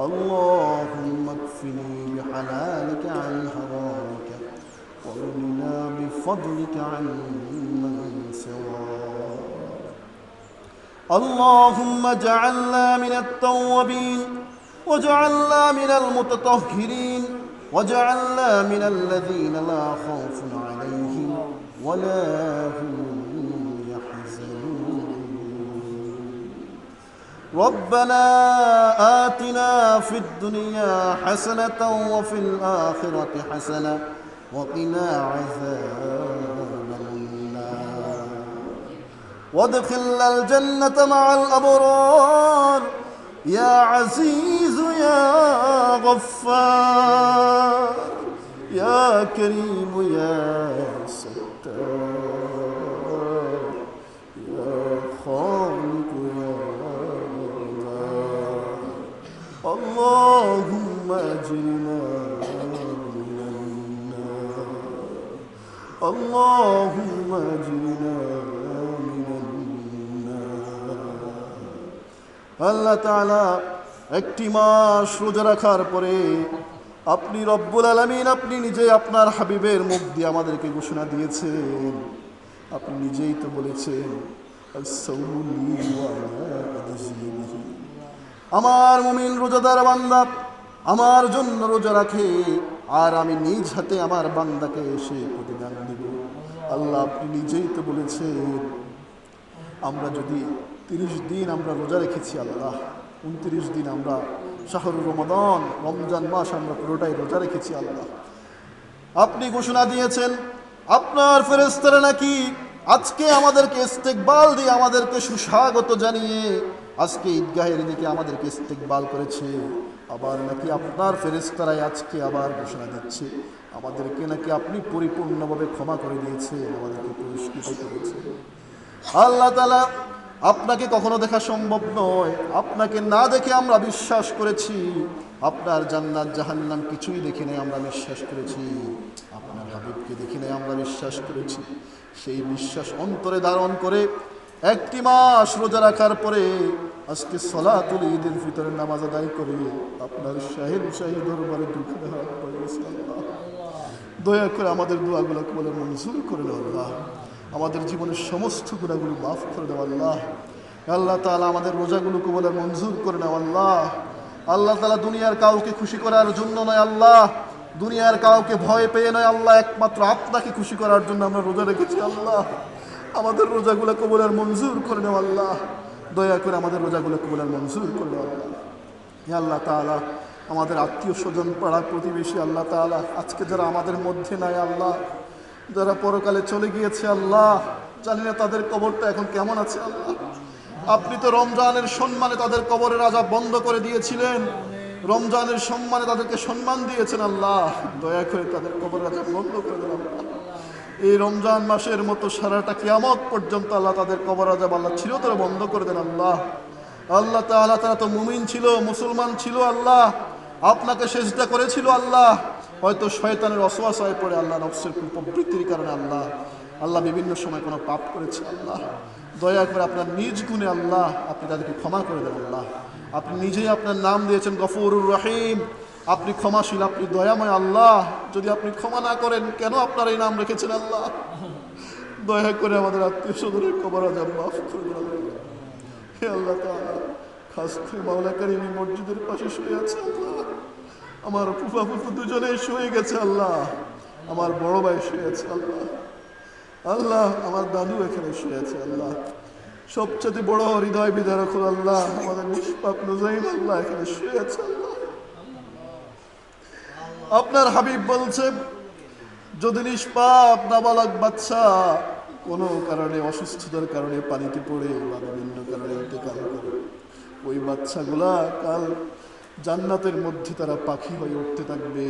اللهم اكفني بحلالك عن حرامك وغننا بفضلك عن سواك اللهم اجعلنا من التوابين واجعلنا من المتطهرين واجعلنا من الذين لا خوف عليهم ولا هم يحزنون ربنا آتنا في الدنيا حسنة وفي الآخرة حسنة وقنا عذاب النار وادخلنا الجنة مع الأبرار يا عزيز يا غفار يا كريم يا ستار يا خالق يا الله اللهم أجرنا من النار اللهم أجرنا من النار আল্লাহ তাআলা একটি মাস রোজা রাখার পরে আপনি রব্বুল আলামিন আপনি নিজে আপনার হাবিবের মুখ দিয়ে আমাদেরকে ঘোষণা দিয়েছেন আপনি নিজেই তো বলেছেন আস-সাওমু লি ওয়া আনা আজজি বিহি আমার মুমিন রোজাদার বান্দা আমার জন্য রোজা রাখে আর আমি নিজ হাতে আমার বান্দাকে এসে প্রতিদান দেব আল্লাহ আপনি নিজেই তো বলেছেন আমরা যদি 30 দিন আমরা রোজা রেখেছি আল্লাহ 29 দিন আমরা শাহরুর রমাদান রমজান মাস আমরা পুরোটাই রোজা রেখেছি আল্লাহ আপনি ঘোষণা দিয়েছেন আপনার ফেরেশতারা নাকি আজকে আমাদেরকে ইস্তেকবাল দিয়ে আমাদেরকে সুস্বাগত জানিয়ে আজকে ঈদগাহের দিকে আমাদেরকে ইস্তেকবাল করেছে আবার নাকি আপনার ফেরেশতারাই আজকে আবার ঘোষণা দিচ্ছে আমাদেরকে নাকি আপনি পরিপূর্ণভাবে ক্ষমা করে দিয়েছেন আমাদেরকে পুরস্কৃত করেছে আল্লাহ তাআলা আপনাকে কখনো দেখা সম্ভব নয় আপনাকে না দেখে আমরা বিশ্বাস করেছি আপনার জান্নাত জাহান্নাম কিছুই দেখি নাই আমরা বিশ্বাস করেছি আপনার হাবিবকে দেখি নাই আমরা বিশ্বাস করেছি সেই বিশ্বাস অন্তরে ধারণ করে একটি মাস রোজা রাখার পরে আজকে সলাতুল ঈদুল ফিতরের নামাজ আদায় করে আপনার শাহী দরবারে দুঃখে হাত পড়েছি আল্লাহ দয়া করে আমাদের দোয়াগুলো কবুল মঞ্জুর করে দাও আল্লাহ আমাদের জীবনের সমস্ত গুনাহগুলো মাফ করে দাও আল্লাহ আল্লাহ তাআলা আমাদের রোজাগুলো কবুল মঞ্জুর করে নাও আল্লাহ আল্লাহ তাআলা দুনিয়ার কাউকে খুশি করার জন্য নয় আল্লাহ দুনিয়ার কাউকে ভয় পেয়ে নয় আল্লাহ একমাত্র আপনাকে খুশি করার জন্য আমরা রোজা রেখেছি আল্লাহ আমাদের রোজাগুলো কবুল মঞ্জুর করে নাও আল্লাহ দয়া করে আমাদের রোজাগুলো কবুল মঞ্জুর করে নাও আল্লাহ ইয়া আল্লাহ তাআলা আমাদের আত্মীয় স্বজন পাড়া প্রতিবেশী আল্লাহ তাআলা আজকে যারা আমাদের মধ্যে নাই আল্লাহ যারা পরকালে চলে গিয়েছে আল্লাহ জানি না তাদের কবরটা এখন কেমন আছে আল্লাহ আপনি তো রমজানের সম্মানে তাদের কবরের আযাব বন্ধ করে দিয়েছিলেন রমজানের সম্মানে তাদেরকে সম্মান দিয়েছেন আল্লাহ দয়া করে তাদের কবরের আযাব বন্ধ করে দেন আল্লাহ এই রমজান মাসের মতো সারাটা কিয়ামত পর্যন্ত আল্লাহ তাদের কবর আযাব আল্লাহ চিরতরে বন্ধ করে দেন আল্লাহ আল্লাহ তাআলা, তারা তো মুমিন ছিল, মুসলমান ছিল আল্লাহ, আপনাকে সেজদা করেছিল আল্লাহ। হয়তো শয়তানের ওয়াসওয়াসায় পড়ে আল্লাহ, নফসের প্রবৃত্তির কারণে আল্লাহ আল্লাহ বিভিন্ন সময় কোনো পাপ করেছে আল্লাহ। দয়া করে আপনার নিজ গুণে আল্লাহ আপনি তাদেরকে ক্ষমা করে দেন আল্লাহ। আপনি নিজেই আপনার নাম দিয়েছেন গফুরুর রহিম, আপনি ক্ষমাশীল, আপনি দয়াময় আল্লাহ। যদি আপনি ক্ষমা না করেন, কেন আপনার এই নাম রেখেছেন আল্লাহ? দয়া করে আমাদের আত্মীয় স্বজনের কবর আযাব মাফ করে দেন আল্লাহ। হে আল্লাহ তাআলা, খাস করে মাওলা কারীম মসজিদের পাশে শুয়ে আছে আল্লাহ। আমার ফুফা ফুফু দুজনেই শুয়ে গেছে আল্লাহ। আমার বড় ভাই শুয়ে আছে আল্লাহ। আল্লাহ, আমার দাদু এখানে শুয়ে আছে আল্লাহ। সবচেয়ে বড় হৃদয় বিদারক আল্লাহ, আমাদের নিষ্পাপ নুজাইম আল্লাহ এখানে শুয়ে আছে আল্লাহ। আপনার হাবিব বলছে, যদি নিষ্পাপ নাবালক বাচ্চা কোনো কারণে, অসুস্থতার কারণে পানিতে পড়ে বা বিভিন্ন কারণে ইন্তেকাল করে, ওই বাচ্চাগুলা কাল জান্নাতের মধ্যে তারা পাখি হয়ে উঠতে থাকবে।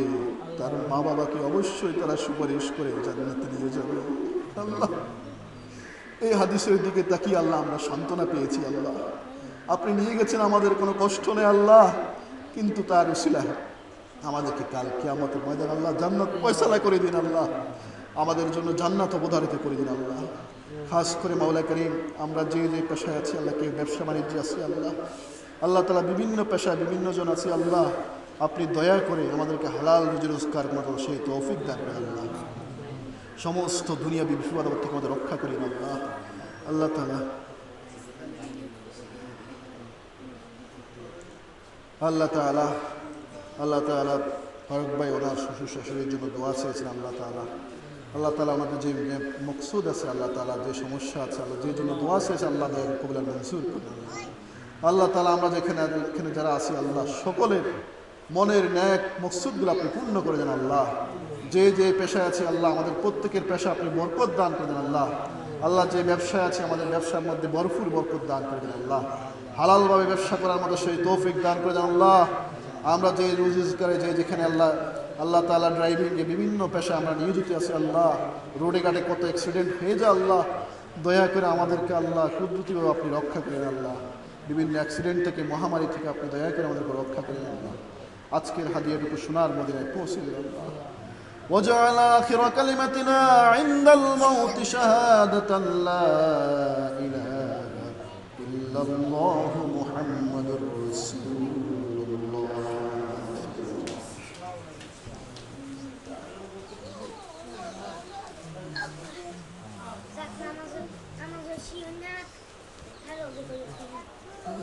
তার মা বাবাকে অবশ্যই তারা সুপারিশ করে জান্নাতে নিয়ে যাবে আল্লাহ। এই হাদিসের দিকে তাকিয়ে আল্লাহ আমরা সান্ত্বনা পেয়েছি আল্লাহ। আপনি নিয়ে গেছেন, আমাদের কোনো কষ্ট নেই আল্লাহ, কিন্তু তার উসিলায় আমাদেরকে কাল কিয়ামতের ময়দান আল্লাহ জান্নাত ফয়সালা করে দিন আল্লাহ। আমাদের জন্য জান্নাত অবধারিত করে দিন আল্লাহ। খাস করে মাওলা কারীম, আমরা যে যে পেশায় আছি আল্লাহ, কেউ ব্যবসা বাণিজ্য আছি আল্লাহ, আল্লাহ তাআলা বিভিন্ন পেশায় বিভিন্ন জন আছি আল্লাহ, আপনি দয়া করে আমাদেরকে হালাল রুজি রোজগার মতো সেই তৌফিক দান করেন আল্লাহ। সমস্ত দুনিয়াবি বিপদ থেকে আমাদের রক্ষা করেন আল্লাহ। আল্লাহ তাআলা, আল্লাহ তাআলা, আল্লাহ তাআলা ফারুক ভাই ওনার শ্বশুর শাশুড়ির জন্য দোয়া চেয়েছেন আল্লাহ তাআলা। আল্লাহ তাআলা আমাদের যে মকসুদ আছে আল্লাহ তাআলা, যে সমস্যা আছে আল্লাহ, যে জন্য দোয়া চেয়েছে আল্লাহ দয়া কবুল মনসুর করুন আল্লাহ তাআলা। আমরা যেখানে এখানে যারা আছি আল্লাহ, সকলের মনের ন্যাক মকসুদগুলো আপনি পূর্ণ করে দেন আল্লাহ। যে যে পেশায় আছে আল্লাহ, আমাদের প্রত্যেকের পেশা আপনি বরকত দান করে দেন আল্লাহ। আল্লাহ, যে ব্যবসায় আছে আমাদের ব্যবসার মধ্যে ভরপুর বরকত দান করে দেন আল্লাহ। হালালভাবে ব্যবসা করার মতো সেই তৌফিক দান করে দেন আল্লাহ। আমরা যে রোজগারে যে যেখানে আল্লাহ, আল্লাহ তাআলা ড্রাইভিংয়ে বিভিন্ন পেশা আমরা নিয়োজিত আছি আল্লাহ, রোডে ঘাটে কত অ্যাক্সিডেন্ট হয়ে যায় আল্লাহ, দয়া করে আমাদেরকে আল্লাহ কুদরতিভাবে আপনি রক্ষা করেন আল্লাহ। বিভিন্ন অ্যাক্সিডেন্ট থেকে, মহামারী থেকে আপনি দয়া করে আমাদেরকে রক্ষা করেন আল্লাহ। আজকের হাদিয়াটুকু সোনার মদিনায় পৌঁছে দিন আল্লাহ। وجعل آخر كلمتنا عند الموت شهادة لا إله إلا الله محمد رسول الله.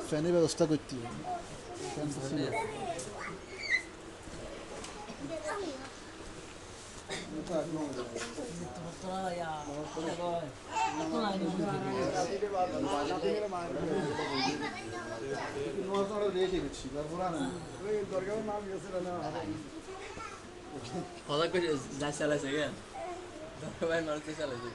ফ্যানের ব্যবস্থা করতে হবে। কথা কই যাই চালাইছে গে দরকার ভাই মারতে চালাইছে